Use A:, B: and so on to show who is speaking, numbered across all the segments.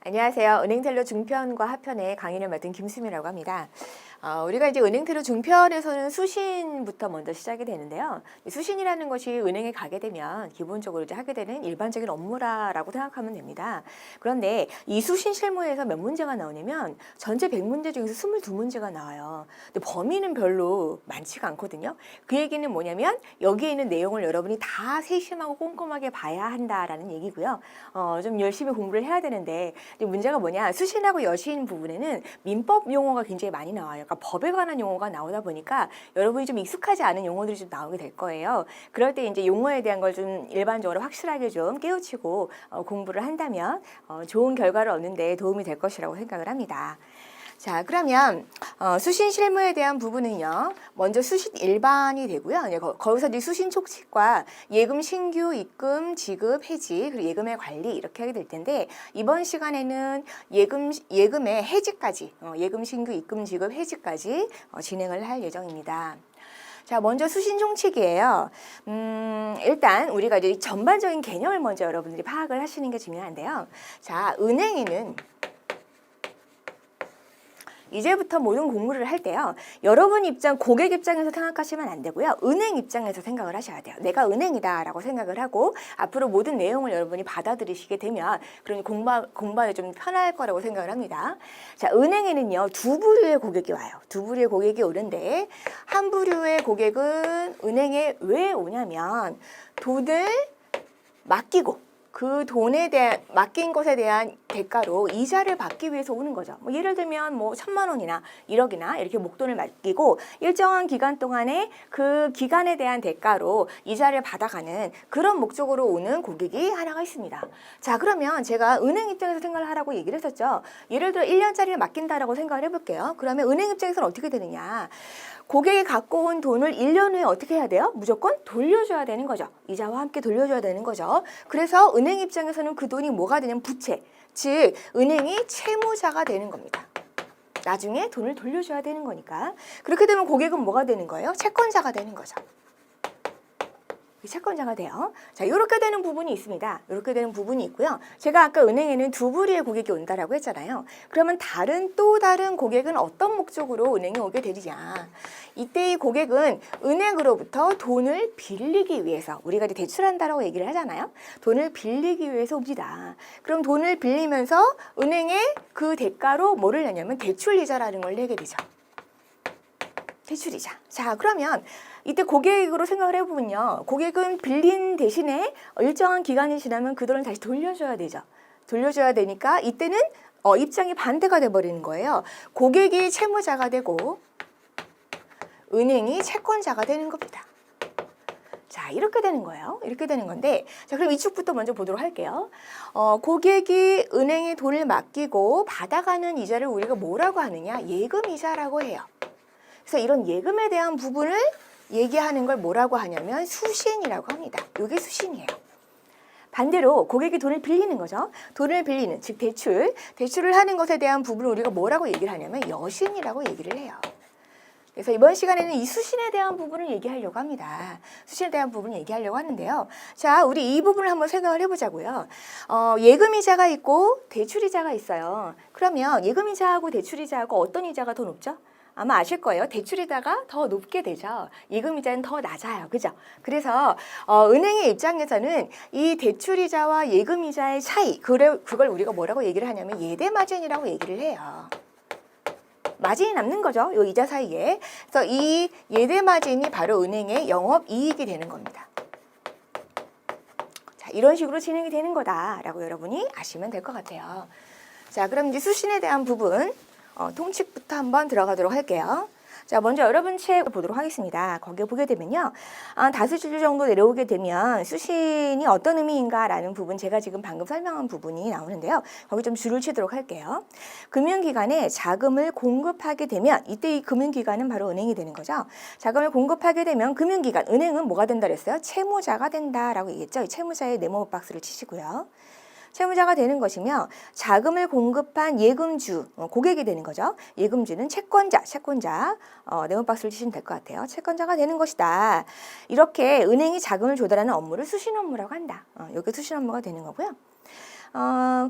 A: 안녕하세요. 은행텔로 중편과 하편의 강의를 맡은 김수미라고 합니다. 우리가 이제 은행텔로 중편에서는 수신부터 먼저 시작이 되는데요. 수신이라는 것이 은행에 가게 되면 기본적으로 이제 하게 되는 일반적인 업무라고 생각하면 됩니다. 그런데 이 수신 실무에서 몇 문제가 나오냐면 전체 100문제 중에서 22문제가 나와요. 근데 범위는 별로 많지가 않거든요. 그 얘기는 뭐냐면 여기에 있는 내용을 여러분이 다 세심하고 꼼꼼하게 봐야 한다라는 얘기고요. 좀 열심히 공부를 해야 되는데 문제가 뭐냐, 수신하고 여신 부분에는 민법 용어가 굉장히 많이 나와요. 그러니까 법에 관한 용어가 나오다 보니까 여러분이 좀 익숙하지 않은 용어들이 좀 나오게 될 거예요. 그럴 때 이제 용어에 대한 걸 좀 일반적으로 확실하게 좀 깨우치고 공부를 한다면 좋은 결과를 얻는 데 도움이 될 것이라고 생각을 합니다. 자, 그러면 수신 실무에 대한 부분은요, 먼저 수신 일반이 되고요. 거기서 이제 수신 촉칙과 예금 신규 입금, 지급, 해지, 그리고 예금의 관리 이렇게 하게 될 텐데, 이번 시간에는 예금의 해지까지, 예금 신규 입금, 지급, 해지까지 진행을 할 예정입니다. 자, 먼저 수신 총칙이에요. 일단 우리가 이제 전반적인 개념을 먼저 여러분들이 파악을 하시는 게 중요한데요. 자, 은행에는 이제부터 모든 공부를 할 때요, 여러분 입장, 고객 입장에서 생각하시면 안 되고요, 은행 입장에서 생각을 하셔야 돼요. 내가 은행이다 라고 생각을 하고 앞으로 모든 내용을 여러분이 받아들이시게 되면 그러니 공부하기 좀 편할 거라고 생각을 합니다. 자, 은행에는요 두 부류의 고객이 와요. 두 부류의 고객이 오는데, 한 부류의 고객은 은행에 왜 오냐면 돈을 맡기고 그 돈에 대한, 맡긴 것에 대한 대가로 이자를 받기 위해서 오는 거죠. 예를 들면 1,000만 원이나 1억이나 이렇게 목돈을 맡기고 일정한 기간 동안에 그 기간에 대한 대가로 이자를 받아가는 그런 목적으로 오는 고객이 하나가 있습니다. 자, 그러면 제가 은행 입장에서 생각을 하라고 얘기를 했었죠. 예를 들어 1년짜리를 맡긴다라고 생각을 해볼게요. 그러면 은행 입장에서는 어떻게 되느냐? 고객이 갖고 온 돈을 1년 후에 어떻게 해야 돼요? 무조건 돌려줘야 되는 거죠. 이자와 함께 돌려줘야 되는 거죠. 그래서 은행 입장에서는 그 돈이 뭐가 되냐면 부채, 즉 은행이 채무자가 되는 겁니다. 나중에 돈을 돌려줘야 되는 거니까. 그렇게 되면 고객은 뭐가 되는 거예요? 채권자가 되는 거죠. 채권자가 돼요. 자, 이렇게 되는 부분이 있습니다. 이렇게 되는 부분이 있고요. 제가 아까 은행에는 두 부류의 고객이 온다라고 했잖아요. 그러면 또 다른 고객은 어떤 목적으로 은행에 오게 되느냐? 이때 이 고객은 은행으로부터 돈을 빌리기 위해서, 우리가 이제 대출한다라고 얘기를 하잖아요. 돈을 빌리기 위해서 옵니다. 그럼 돈을 빌리면서 은행에 그 대가로 뭐를 내냐면 대출이자라는 걸 내게 되죠. 대출이자. 자, 그러면 이때 고객으로 생각을 해보면요, 고객은 빌린 대신에 일정한 기간이 지나면 그 돈을 다시 돌려줘야 되죠. 돌려줘야 되니까 이때는 입장이 반대가 돼버리는 거예요. 고객이 채무자가 되고 은행이 채권자가 되는 겁니다. 자, 이렇게 되는 거예요. 이렇게 되는 건데, 자, 그럼 이쪽부터 먼저 보도록 할게요. 고객이 은행에 돈을 맡기고 받아가는 이자를 우리가 뭐라고 하느냐? 예금이자라고 해요. 그래서 이런 예금에 대한 부분을 얘기하는 걸 뭐라고 하냐면 수신이라고 합니다. 이게 수신이에요. 반대로 고객이 돈을 빌리는 거죠. 돈을 빌리는, 즉 대출을 하는 것에 대한 부분을 우리가 뭐라고 얘기를 하냐면 여신이라고 얘기를 해요. 그래서 이번 시간에는 이 수신에 대한 부분을 얘기하려고 합니다. 수신에 대한 부분을 얘기하려고 하는데요. 자, 우리 이 부분을 한번 생각을 해보자고요. 예금이자가 있고 대출이자가 있어요. 그러면 예금이자하고 대출이자하고 어떤 이자가 더 높죠? 아마 아실 거예요. 대출이자가 더 높게 되죠. 예금이자는 더 낮아요. 그죠? 그래서 은행의 입장에서는 이 대출이자와 예금이자의 차이, 그걸 우리가 뭐라고 얘기를 하냐면 예대마진이라고 얘기를 해요. 마진이 남는 거죠. 이 이자 사이에. 그래서 이 예대마진이 바로 은행의 영업이익이 되는 겁니다. 자, 이런 식으로 진행이 되는 거다라고 여러분이 아시면 될 것 같아요. 자, 그럼 이제 수신에 대한 부분 통칙부터 한번 들어가도록 할게요. 자, 먼저 여러분 책 보도록 하겠습니다. 거기에 보게 되면요, 다수줄주 정도 내려오게 되면 수신이 어떤 의미인가라는 부분, 제가 지금 방금 설명한 부분이 나오는데요. 거기 좀 줄을 치도록 할게요. 금융기관에 자금을 공급하게 되면, 이때 이 금융기관은 바로 은행이 되는 거죠. 자금을 공급하게 되면 금융기관, 은행은 뭐가 된다 그랬어요? 채무자가 된다라고 얘기했죠. 이 채무자의 네모 박스를 치시고요. 채무자가 되는 것이며, 자금을 공급한 예금주, 고객이 되는 거죠. 예금주는 채권자, 네모박스를 치시면 될 것 같아요. 채권자가 되는 것이다. 이렇게 은행이 자금을 조달하는 업무를 수신 업무라고 한다. 이게 수신 업무가 되는 거고요.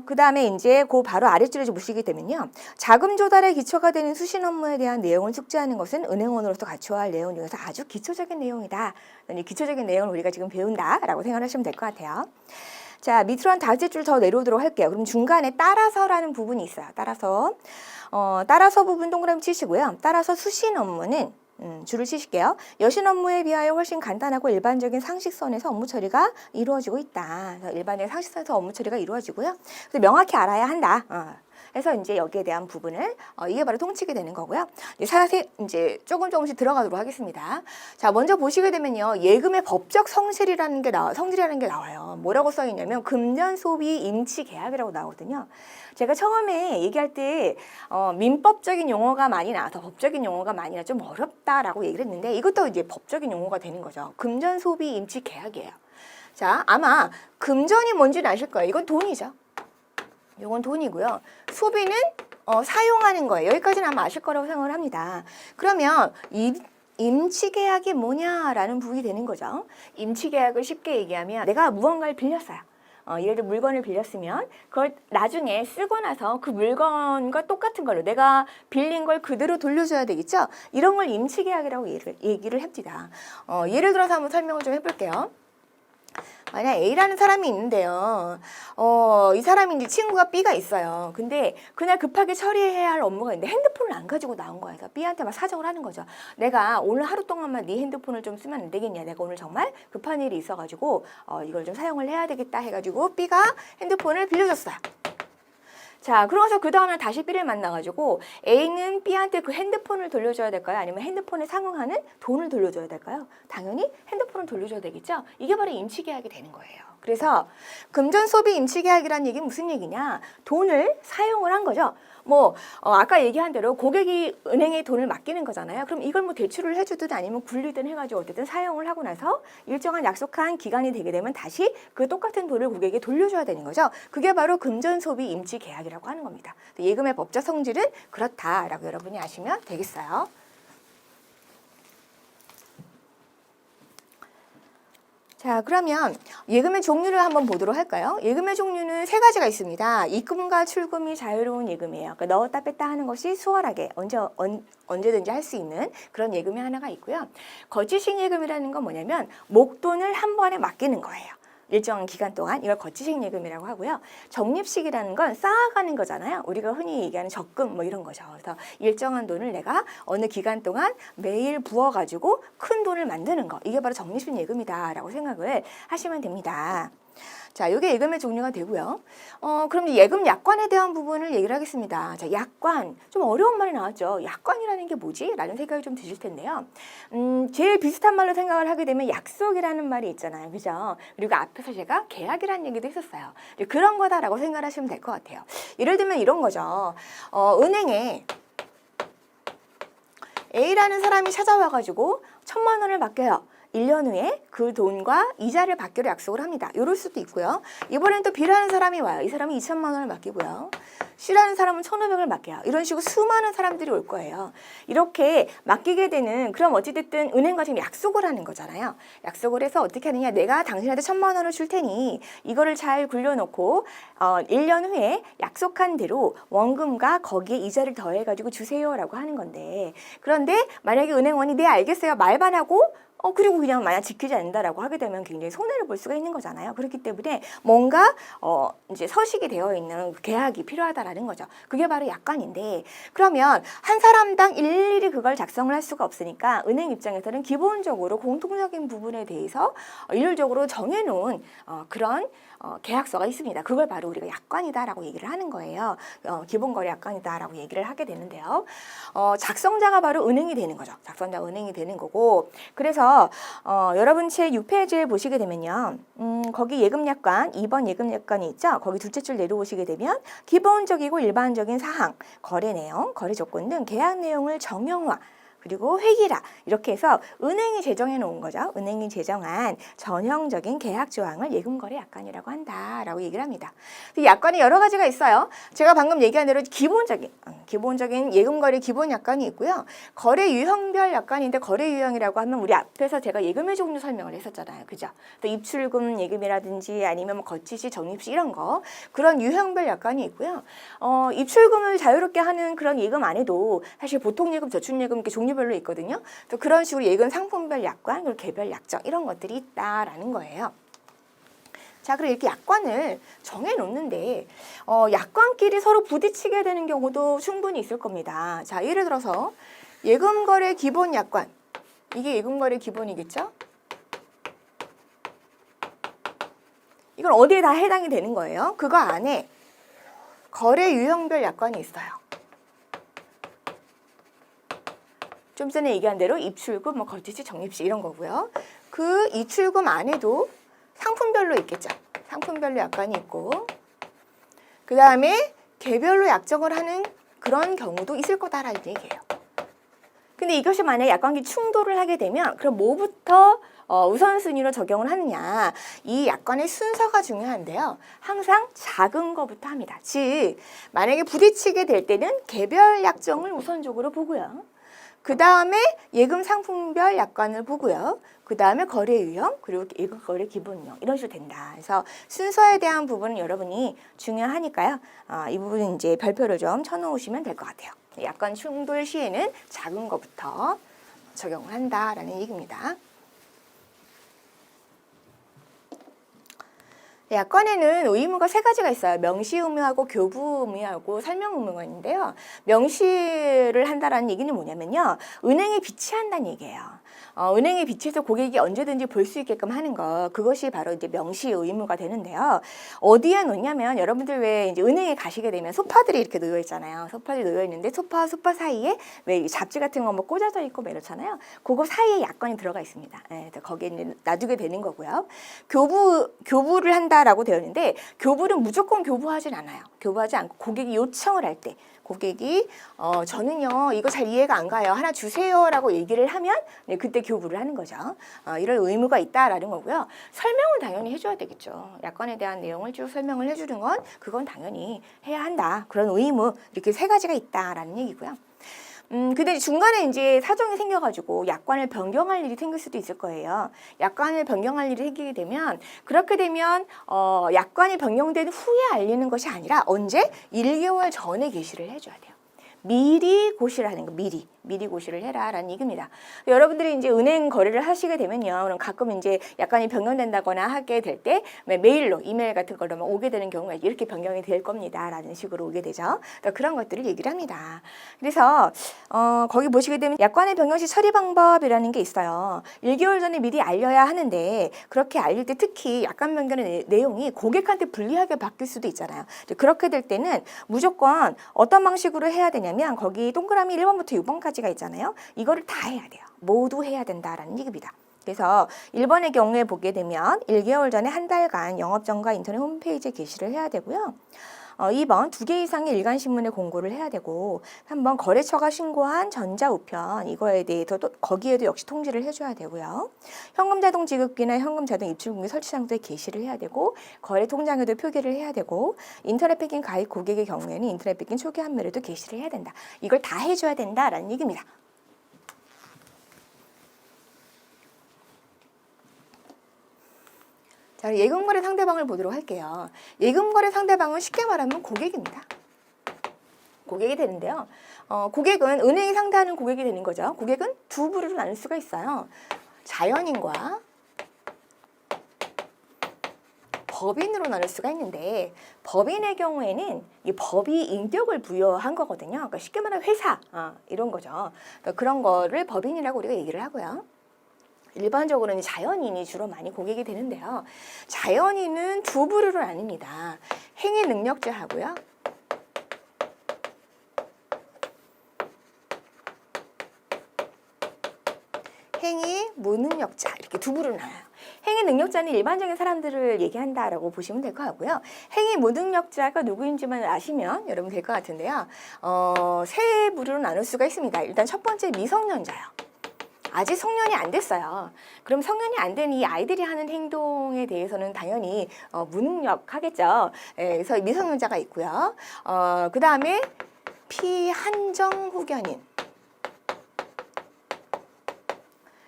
A: 그 다음에 이제 그 바로 아래줄에 좀 보시게 되면요. 자금 조달의 기초가 되는 수신 업무에 대한 내용을 숙지하는 것은 은행원으로서 갖춰야 할 내용 중에서 아주 기초적인 내용이다. 이 기초적인 내용을 우리가 지금 배운다라고 생각하시면 될 것 같아요. 자, 밑으로 한 다섯 줄 더 내려오도록 할게요. 그럼 중간에 따라서라는 부분이 있어요. 따라서 부분 동그라미 치시고요. 따라서 수신 업무는 줄을 치실게요. 여신 업무에 비하여 훨씬 간단하고 일반적인 상식선에서 업무 처리가 이루어지고 있다. 일반적인 상식선에서 업무 처리가 이루어지고요. 그래서 명확히 알아야 한다. 그래서 이제 여기에 대한 부분을 이게 바로 통치게 되는 거고요. 사실 이제 조금씩 들어가도록 하겠습니다. 자, 먼저 보시게 되면요, 예금의 법적 성질이라는 게 나와요. 뭐라고 써 있냐면 금전 소비 임치 계약이라고 나오거든요. 제가 처음에 얘기할 때 민법적인 용어가 많이 나와서 법적인 용어가 많이 나와 좀 어렵다라고 얘기를 했는데 이것도 이제 법적인 용어가 되는 거죠. 금전 소비 임치 계약이에요. 자, 아마 금전이 뭔지는 아실 거예요. 이건 돈이죠. 이건 돈이고요. 소비는 사용하는 거예요. 여기까지는 아마 아실 거라고 생각을 합니다. 그러면 임치계약이 뭐냐라는 부분이 되는 거죠. 임치계약을 쉽게 얘기하면 내가 무언가를 빌렸어요. 예를 들어 물건을 빌렸으면 그걸 나중에 쓰고 나서 그 물건과 똑같은 걸로 내가 빌린 걸 그대로 돌려줘야 되겠죠. 이런 걸 임치계약이라고 얘기를 합니다. 예를 들어서 한번 설명을 좀 해볼게요. 만약 A라는 사람이 있는데요. 이 사람이 이제 친구가 B가 있어요. 근데 그날 급하게 처리해야 할 업무가 있는데 핸드폰을 안 가지고 나온 거예요. 그래서 B한테 막 사정을 하는 거죠. 내가 오늘 하루 동안만 네 핸드폰을 좀 쓰면 안 되겠냐. 내가 오늘 정말 급한 일이 있어가지고 이걸 좀 사용을 해야 되겠다 해가지고 B가 핸드폰을 빌려줬어요. 자, 그러면서 그 다음에 다시 B를 만나가지고 A는 B한테 그 핸드폰을 돌려줘야 될까요? 아니면 핸드폰에 상응하는 돈을 돌려줘야 될까요? 당연히 핸드폰을 돌려줘야 되겠죠? 이게 바로 임치계약이 되는 거예요. 그래서 금전소비 임치계약이라는 얘기는 무슨 얘기냐? 돈을 사용을 한 거죠. 아까 얘기한 대로 고객이 은행에 돈을 맡기는 거잖아요. 그럼 이걸 대출을 해주든 아니면 굴리든 해가지고 어쨌든 사용을 하고 나서 일정한 약속한 기간이 되게 되면 다시 그 똑같은 돈을 고객에게 돌려줘야 되는 거죠. 그게 바로 금전소비 임치계약이라고 하는 겁니다. 예금의 법적 성질은 그렇다라고 여러분이 아시면 되겠어요. 자, 그러면 예금의 종류를 한번 보도록 할까요? 예금의 종류는 세 가지가 있습니다. 입금과 출금이 자유로운 예금이에요. 그러니까 넣었다 뺐다 하는 것이 수월하게 언제든지 할 수 있는 그런 예금이 하나가 있고요. 거치식 예금이라는 건 뭐냐면 목돈을 한 번에 맡기는 거예요. 일정한 기간 동안 이걸 거치식 예금이라고 하고요. 적립식이라는 건 쌓아가는 거잖아요. 우리가 흔히 얘기하는 적금 이런 거죠. 그래서 일정한 돈을 내가 어느 기간 동안 매일 부어가지고 큰 돈을 만드는 거. 이게 바로 적립식 예금이다라고 생각을 하시면 됩니다. 자, 이게 예금의 종류가 되고요. 그럼 예금 약관에 대한 부분을 얘기를 하겠습니다. 자, 약관. 좀 어려운 말이 나왔죠. 약관이라는 게 뭐지? 라는 생각이 좀 드실 텐데요. 제일 비슷한 말로 생각을 하게 되면 약속이라는 말이 있잖아요. 그죠? 그리고 앞에서 제가 계약이라는 얘기도 했었어요. 그런 거다라고 생각을 하시면 될 것 같아요. 예를 들면 이런 거죠. 은행에 A라는 사람이 찾아와가지고 1,000만 원을 맡겨요. 1년 후에 그 돈과 이자를 받기로 약속을 합니다. 이럴 수도 있고요. 이번엔 또 B라는 사람이 와요. 이 사람이 2,000만 원을 맡기고요. C라는 사람은 1,500을 맡겨요. 이런 식으로 수많은 사람들이 올 거예요. 이렇게 맡기게 되는, 그럼 어찌됐든 은행과 지금 약속을 하는 거잖아요. 약속을 해서 어떻게 하느냐. 내가 당신한테 1,000만 원을 줄 테니 이거를 잘 굴려놓고 1년 후에 약속한 대로 원금과 거기에 이자를 더해가지고 주세요라고 하는 건데, 그런데 만약에 은행원이 네 알겠어요 말만 하고 그리고 그냥 만약 지키지 않는다라고 하게 되면 굉장히 손해를 볼 수가 있는 거잖아요. 그렇기 때문에 뭔가 이제 서식이 되어 있는 계약이 필요하다라는 거죠. 그게 바로 약관인데, 그러면 한 사람당 일일이 그걸 작성을 할 수가 없으니까 은행 입장에서는 기본적으로 공통적인 부분에 대해서 일률적으로 정해놓은 그런 계약서가 있습니다. 그걸 바로 우리가 약관이다라고 얘기를 하는 거예요. 기본거래 약관이다라고 얘기를 하게 되는데요. 작성자가 바로 은행이 되는 거죠. 작성자가 은행이 되는 거고, 그래서 여러분 제 6페이지에 보시게 되면요. 거기 예금약관, 2번 예금약관이 있죠. 거기 둘째 줄 내려오시게 되면 기본적이고 일반적인 사항, 거래 내용, 거래 조건 등 계약 내용을 정형화, 그리고 회기라 이렇게 해서 은행이 제정해 놓은 거죠. 은행이 제정한 전형적인 계약 조항을 예금거래 약관이라고 한다라고 얘기를 합니다. 약관이 여러 가지가 있어요. 제가 방금 얘기한 대로 기본적인 예금거래 기본 약관이 있고요. 거래 유형별 약관인데 거래 유형이라고 하면 우리 앞에서 제가 예금의 종류 설명을 했었잖아요. 그죠? 또 입출금 예금이라든지 아니면 뭐 거치시, 적립시 이런 거 그런 유형별 약관이 있고요. 입출금을 자유롭게 하는 그런 예금 안에도 사실 보통 예금, 저축 예금 이렇게 종류별로 있거든요. 또 그런 식으로 예금 상품별 약관, 그리고 개별 약정 이런 것들이 있다라는 거예요. 자, 그럼 이렇게 약관을 정해놓는데 약관끼리 서로 부딪히게 되는 경우도 충분히 있을 겁니다. 자, 예를 들어서 예금거래 기본 약관, 이게 예금거래 기본이겠죠? 이건 어디에 다 해당이 되는 거예요? 그거 안에 거래 유형별 약관이 있어요. 좀 전에 얘기한 대로 입출금, 뭐 거치시, 적립시 이런 거고요. 그 입출금 안에도 상품별로 있겠죠. 상품별로 약관이 있고 그 다음에 개별로 약정을 하는 그런 경우도 있을 거다라는 얘기예요. 근데 이것이 만약에 약관끼리 충돌을 하게 되면 그럼 뭐부터 우선순위로 적용을 하느냐. 이 약관의 순서가 중요한데요. 항상 작은 거부터 합니다. 즉 만약에 부딪히게 될 때는 개별 약정을 우선적으로 보고요. 그 다음에 예금 상품별 약관을 보고요. 그 다음에 거래 유형, 그리고 예금 거래 기본형 이런 식으로 된다. 그래서 순서에 대한 부분은 여러분이 중요하니까요. 이 부분은 이제 별표를 좀 쳐놓으시면 될 것 같아요. 약관 충돌 시에는 작은 것부터 적용을 한다라는 얘기입니다. 약관에는 의무가 세 가지가 있어요. 명시 의무하고 교부 의무하고 설명 의무가 있는데요. 명시를 한다라는 얘기는 뭐냐면요. 은행에 비치한다는 얘기예요. 은행에 비치해서 고객이 언제든지 볼 수 있게끔 하는 거, 그것이 바로 이제 명시 의무가 되는데요. 어디에 놓냐면 여러분들 왜 이제 은행에 가시게 되면 소파들이 이렇게 놓여 있잖아요. 소파들이 놓여 있는데 소파 사이에 왜 잡지 같은 거 뭐 꽂아져 있고 뭐 이렇잖아요. 그거 사이에 약관이 들어가 있습니다. 네, 거기에 놔두게 되는 거고요. 교부를 한다라고 되어 있는데 교부는 무조건 교부하진 않아요. 교부하지 않고 고객이 요청을 할 때 고객이 저는요 이거 잘 이해가 안 가요. 하나 주세요라고 얘기를 하면 네, 그때 교부를 하는 거죠. 이런 의무가 있다라는 거고요. 설명을 당연히 해줘야 되겠죠. 약관에 대한 내용을 쭉 설명을 해주는 건 그건 당연히 해야 한다. 그런 의무 이렇게 세 가지가 있다라는 얘기고요. 근데 중간에 이제 사정이 생겨가지고 약관을 변경할 일이 생길 수도 있을 거예요. 약관을 변경할 일이 생기게 되면 그렇게 되면 약관이 변경된 후에 알리는 것이 아니라 언제? 1개월 전에 게시를 해줘야 돼요. 미리 고시를 하는 거, 미리 고시를 해라라는 얘기입니다. 여러분들이 이제 은행 거래를 하시게 되면요, 그럼 가끔 이제 약관이 변경된다거나 하게 될 때 메일로 이메일 같은 걸로 오게 되는 경우가 이렇게 변경이 될 겁니다라는 식으로 오게 되죠. 그러니까 그런 것들을 얘기를 합니다. 그래서 거기 보시게 되면 약관의 변경 시 처리 방법이라는 게 있어요. 1개월 전에 미리 알려야 하는데 그렇게 알릴 때 특히 약관 변경의 내용이 고객한테 불리하게 바뀔 수도 있잖아요. 그렇게 될 때는 무조건 어떤 방식으로 해야 되냐면 거기 동그라미 1번부터 6번까지가 있잖아요. 이거를 다 해야 돼요. 모두 해야 된다라는 얘기입니다. 그래서 1번의 경우에 보게 되면 1개월 전에 한 달간 영업정과 인터넷 홈페이지에 게시를 해야 되고요. 2번 2개 이상의 일간신문에 공고를 해야 되고 3번 거래처가 신고한 전자우편 이거에 대해서도 거기에도 역시 통지를 해줘야 되고요. 현금자동 지급기나 현금자동 입출금기 설치 장소에 게시를 해야 되고 거래통장에도 표기를 해야 되고 인터넷 배킹 가입 고객의 경우에는 인터넷 배킹 초기 판매에도 게시를 해야 된다. 이걸 다 해줘야 된다라는 얘기입니다. 자, 예금거래 상대방을 보도록 할게요. 예금거래 상대방은 쉽게 말하면 고객입니다. 고객이 되는데요. 고객은 은행이 상대하는 고객이 되는 거죠. 고객은 두 부류로 나눌 수가 있어요. 자연인과 법인으로 나눌 수가 있는데 법인의 경우에는 이 법이 인격을 부여한 거거든요. 그러니까 쉽게 말하면 회사 이런 거죠. 그러니까 그런 거를 법인이라고 우리가 얘기를 하고요. 일반적으로는 자연인이 주로 많이 고객이 되는데요. 자연인은 두 부류로 나뉩니다. 행위 능력자하고요. 행위 무능력자 이렇게 두 부류로 나눠요. 행위 능력자는 일반적인 사람들을 얘기한다라고 보시면 될 것 같고요. 행위 무능력자가 누구인지만 아시면 여러분 될 것 같은데요. 세 부류로 나눌 수가 있습니다. 일단 첫 번째 미성년자요. 아직 성년이 안 됐어요. 그럼 성년이 안 된 이 아이들이 하는 행동에 대해서는 당연히 무능력하겠죠. 그래서 미성년자가 있고요. 그 다음에 피한정 후견인.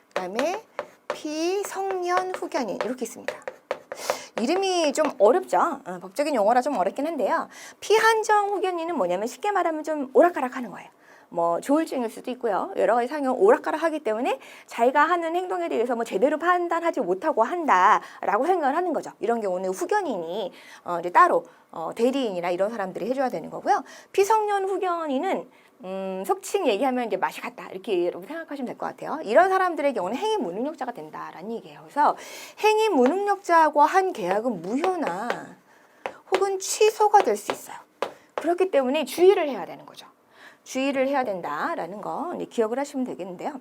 A: 그 다음에 피성년 후견인 이렇게 있습니다. 이름이 좀 어렵죠. 법적인 용어라 좀 어렵긴 한데요. 피한정 후견인은 뭐냐면 쉽게 말하면 좀 오락가락하는 거예요. 뭐 조울증일 수도 있고요. 여러 가지 상황 오락가락하기 때문에 자기가 하는 행동에 대해서 뭐 제대로 판단하지 못하고 한다라고 생각을 하는 거죠. 이런 경우는 후견인이 이제 따로 대리인이나 이런 사람들이 해줘야 되는 거고요. 피성년 후견인은 속칭 얘기하면 이제 맛이 갔다 이렇게 여러분 생각하시면 될 것 같아요. 이런 사람들의 경우는 행위 무능력자가 된다라는 얘기예요. 그래서 행위 무능력자와 한 계약은 무효나 혹은 취소가 될 수 있어요. 그렇기 때문에 주의를 해야 되는 거죠. 주의를 해야 된다라는 거 이제 기억을 하시면 되겠는데요.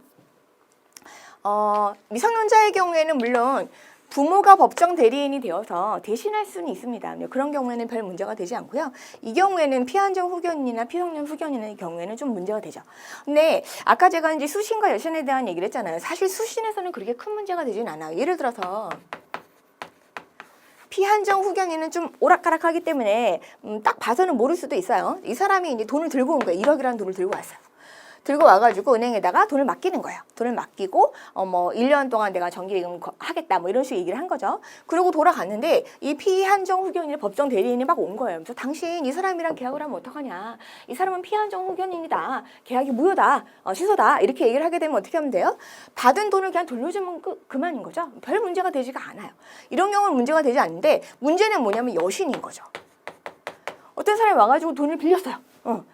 A: 미성년자의 경우에는 물론 부모가 법정 대리인이 되어서 대신할 수는 있습니다. 그런 경우에는 별 문제가 되지 않고요. 이 경우에는 피한정 후견인이나 피성년 후견인의 경우에는 좀 문제가 되죠. 근데 아까 제가 이제 수신과 여신에 대한 얘기를 했잖아요. 사실 수신에서는 그렇게 큰 문제가 되진 않아요. 예를 들어서 피한정 후견인은 좀 오락가락하기 때문에 딱 봐서는 모를 수도 있어요. 이 사람이 이제 돈을 들고 온 거예요. 1억이라는 돈을 들고 왔어요. 들고 와가지고 은행에다가 돈을 맡기는 거예요. 돈을 맡기고 뭐 1년 동안 내가 정기예금 하겠다 뭐 이런 식으로 얘기를 한 거죠. 그러고 돌아갔는데 이 피한정 후견인의 법정 대리인이 막 온 거예요. 그래서 당신 이 사람이랑 계약을 하면 어떡하냐. 이 사람은 피한정 후견인이다. 계약이 무효다. 취소다. 이렇게 얘기를 하게 되면 어떻게 하면 돼요? 받은 돈을 그냥 돌려주면 그만인 거죠. 별 문제가 되지가 않아요. 이런 경우는 문제가 되지 않는데 문제는 뭐냐면 여신인 거죠. 어떤 사람이 와가지고 돈을 빌렸어요.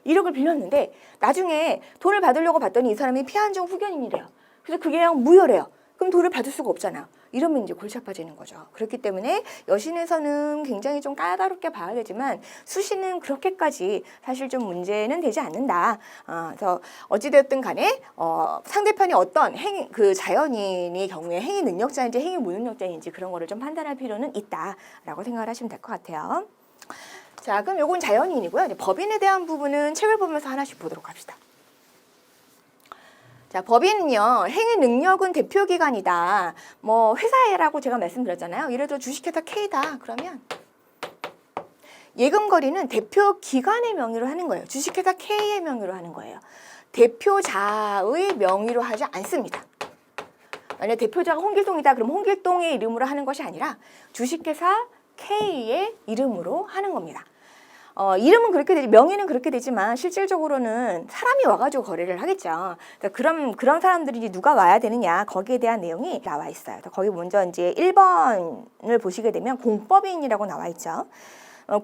A: 1억을 빌렸는데 나중에 돈을 받으려고 봤더니 이 사람이 피한정 후견인이래요. 그래서 그게 그냥 무효래요. 그럼 돈을 받을 수가 없잖아요. 이러면 이제 골치 아파지는 거죠. 그렇기 때문에 여신에서는 굉장히 좀 까다롭게 봐야 되지만 수신은 그렇게까지 사실 좀 문제는 되지 않는다. 그래서 어찌되었든 간에 상대편이 어떤 그 자연인의 경우에 행위 능력자인지 행위 무능력자인지 그런 거를 좀 판단할 필요는 있다라고 생각을 하시면 될 것 같아요. 자, 그럼 요건 자연인이고요. 이제 법인에 대한 부분은 책을 보면서 하나씩 보도록 합시다. 자, 법인은요, 행위 능력은 대표 기관이다. 뭐 회사라고 제가 말씀드렸잖아요. 예를 들어 주식회사 K다. 그러면 예금 거래는 대표 기관의 명의로 하는 거예요. 주식회사 K의 명의로 하는 거예요. 대표자의 명의로 하지 않습니다. 만약 대표자가 홍길동이다. 그럼 홍길동의 이름으로 하는 것이 아니라 주식회사 K의 이름으로 하는 겁니다. 이름은 그렇게 되지, 명의는 그렇게 되지만 실질적으로는 사람이 와가지고 거래를 하겠죠. 그럼 그런 사람들이 이제 누가 와야 되느냐 거기에 대한 내용이 나와 있어요. 거기 먼저 이제 1번을 보시게 되면 공법인이라고 나와 있죠.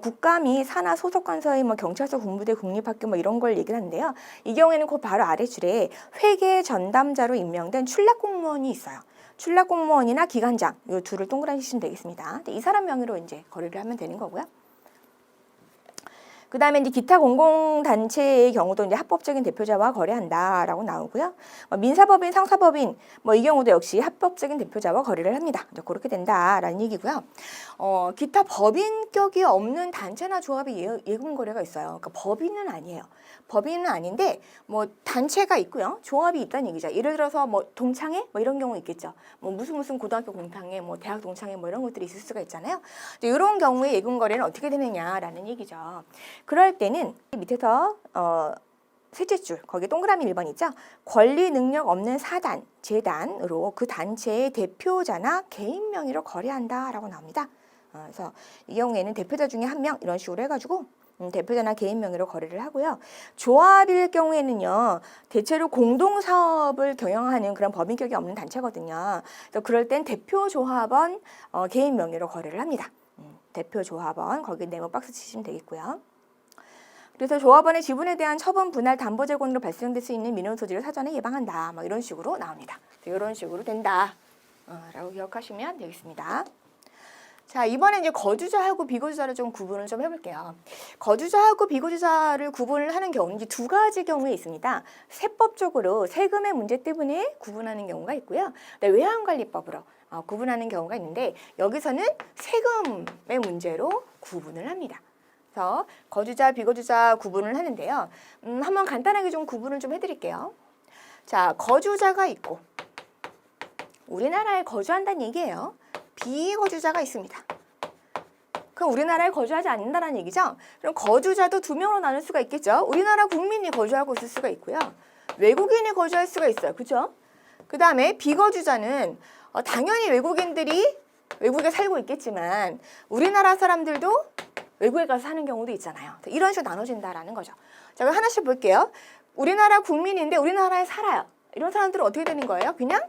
A: 국가 및 산하 소속관서의 뭐 경찰서, 군부대, 국립학교 뭐 이런 걸 얘기를 하는데요. 이 경우에는 그 바로 아래 줄에 회계 전담자로 임명된 출납공무원이 있어요. 출납공무원이나 기관장 이 둘을 동그라미 치시면 되겠습니다. 이 사람 명의로 이제 거래를 하면 되는 거고요. 그 다음에 이제 기타 공공단체의 경우도 이제 합법적인 대표자와 거래한다라고 나오고요. 민사법인, 상사법인 뭐 이 경우도 역시 합법적인 대표자와 거래를 합니다. 이제 그렇게 된다라는 얘기고요. 기타 법인격이 없는 단체나 조합이 예금 거래가 있어요. 그러니까 법인은 아니에요. 법인은 아닌데 뭐 단체가 있고요. 조합이 있다는 얘기죠. 예를 들어서 뭐 동창회 뭐 이런 경우 있겠죠. 뭐 무슨 고등학교 동창회, 뭐 대학 동창회 뭐 이런 것들이 있을 수가 있잖아요. 이런 경우에 예금 거래는 어떻게 되느냐라는 얘기죠. 그럴 때는 밑에서 셋째 줄 거기 동그라미 1번 있죠. 권리 능력 없는 사단, 재단으로 그 단체의 대표자나 개인 명의로 거래한다라고 나옵니다. 그래서 이 경우에는 대표자 중에 한 명 이런 식으로 해가지고 대표자나 개인 명의로 거래를 하고요. 조합일 경우에는요. 대체로 공동사업을 경영하는 그런 법인격이 없는 단체거든요. 그래서 그럴 땐 대표조합원 개인 명의로 거래를 합니다. 대표조합원 거기 네모 박스 치시면 되겠고요. 그래서 조합원의 지분에 대한 처분, 분할, 담보 재건으로 발생될 수 있는 민원 소지를 사전에 예방한다. 뭐 이런 식으로 나옵니다. 이런 식으로 된다. 라고 기억하시면 되겠습니다. 자, 이번에 이제 거주자하고 비거주자를 좀 구분을 좀 해볼게요. 거주자하고 비거주자를 구분을 하는 경우는 이제 두 가지 경우에 있습니다. 세법적으로 세금의 문제 때문에 구분하는 경우가 있고요. 외환관리법으로 구분하는 경우가 있는데 여기서는 세금의 문제로 구분을 합니다. 그래서 거주자, 비거주자 구분을 하는데요. 한번 간단하게 좀 구분을 좀 해드릴게요. 자, 거주자가 있고 우리나라에 거주한다는 얘기예요. 비거주자가 있습니다. 그럼 우리나라에 거주하지 않는다는 얘기죠. 그럼 거주자도 두 명으로 나눌 수가 있겠죠. 우리나라 국민이 거주하고 있을 수가 있고요. 외국인이 거주할 수가 있어요. 그렇죠? 그 다음에 비거주자는 당연히 외국인들이 외국에 살고 있겠지만 우리나라 사람들도 외국에 가서 사는 경우도 있잖아요. 이런 식으로 나눠진다라는 거죠. 자, 그럼 하나씩 볼게요. 우리나라 국민인데 우리나라에 살아요. 이런 사람들은 어떻게 되는 거예요? 그냥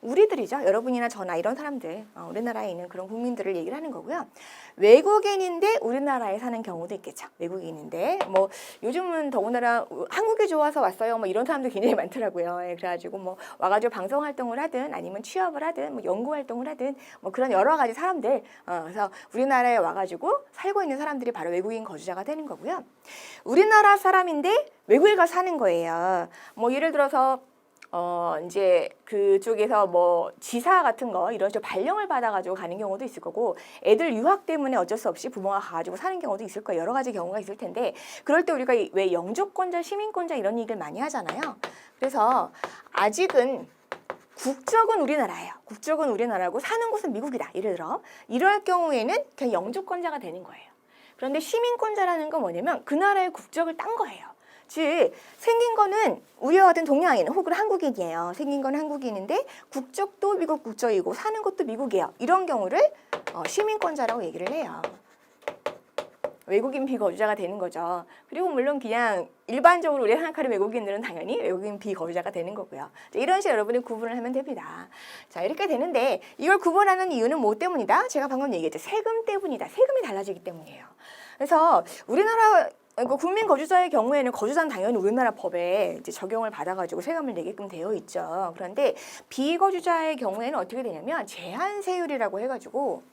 A: 우리들이죠. 여러분이나 저나 이런 사람들, 우리나라에 있는 그런 국민들을 얘기를 하는 거고요. 외국인인데 우리나라에 사는 경우도 있겠죠. 외국인인데 뭐 요즘은 더군다나 한국이 좋아서 왔어요. 뭐 이런 사람들 굉장히 많더라고요. 예, 그래가지고 뭐 와가지고 방송 활동을 하든 아니면 취업을 하든 뭐 연구 활동을 하든 뭐 그런 여러 가지 사람들. 그래서 우리나라에 와가지고 살고 있는 사람들이 바로 외국인 거주자가 되는 거고요. 우리나라 사람인데 외국에 가서 사는 거예요. 뭐 예를 들어서 이제 그쪽에서 뭐 지사 같은 거 이런 식으로 발령을 받아가지고 가는 경우도 있을 거고 애들 유학 때문에 어쩔 수 없이 부모가 가가지고 사는 경우도 있을 거예요. 여러 가지 경우가 있을 텐데 그럴 때 우리가 왜 영주권자, 시민권자 이런 얘기를 많이 하잖아요. 그래서 아직은 국적은 우리나라예요. 국적은 우리나라고 사는 곳은 미국이다. 예를 들어 이럴 경우에는 그냥 영주권자가 되는 거예요. 그런데 시민권자라는 건 뭐냐면 그 나라의 국적을 딴 거예요. 즉 생긴 거는 우리와 같은 동양인 혹은 한국인이에요. 생긴 건 한국인인데 국적도 미국 국적이고 사는 곳도 미국이에요. 이런 경우를 시민권자라고 얘기를 해요. 외국인 비거주자가 되는 거죠. 그리고 물론 그냥 일반적으로 우리가 생각하는 외국인들은 당연히 외국인 비거주자가 되는 거고요. 이런 식으로 여러분이 구분을 하면 됩니다. 자, 이렇게 되는데 이걸 구분하는 이유는 뭐 때문이다? 제가 방금 얘기했죠. 세금 때문이다. 세금이 달라지기 때문이에요. 그래서 우리나라 국민 거주자의 경우에는 거주자는 당연히 우리나라 법에 이제 적용을 받아가지고 세금을 내게끔 되어 있죠. 그런데 비거주자의 경우에는 어떻게 되냐면 제한세율이라고 해가지고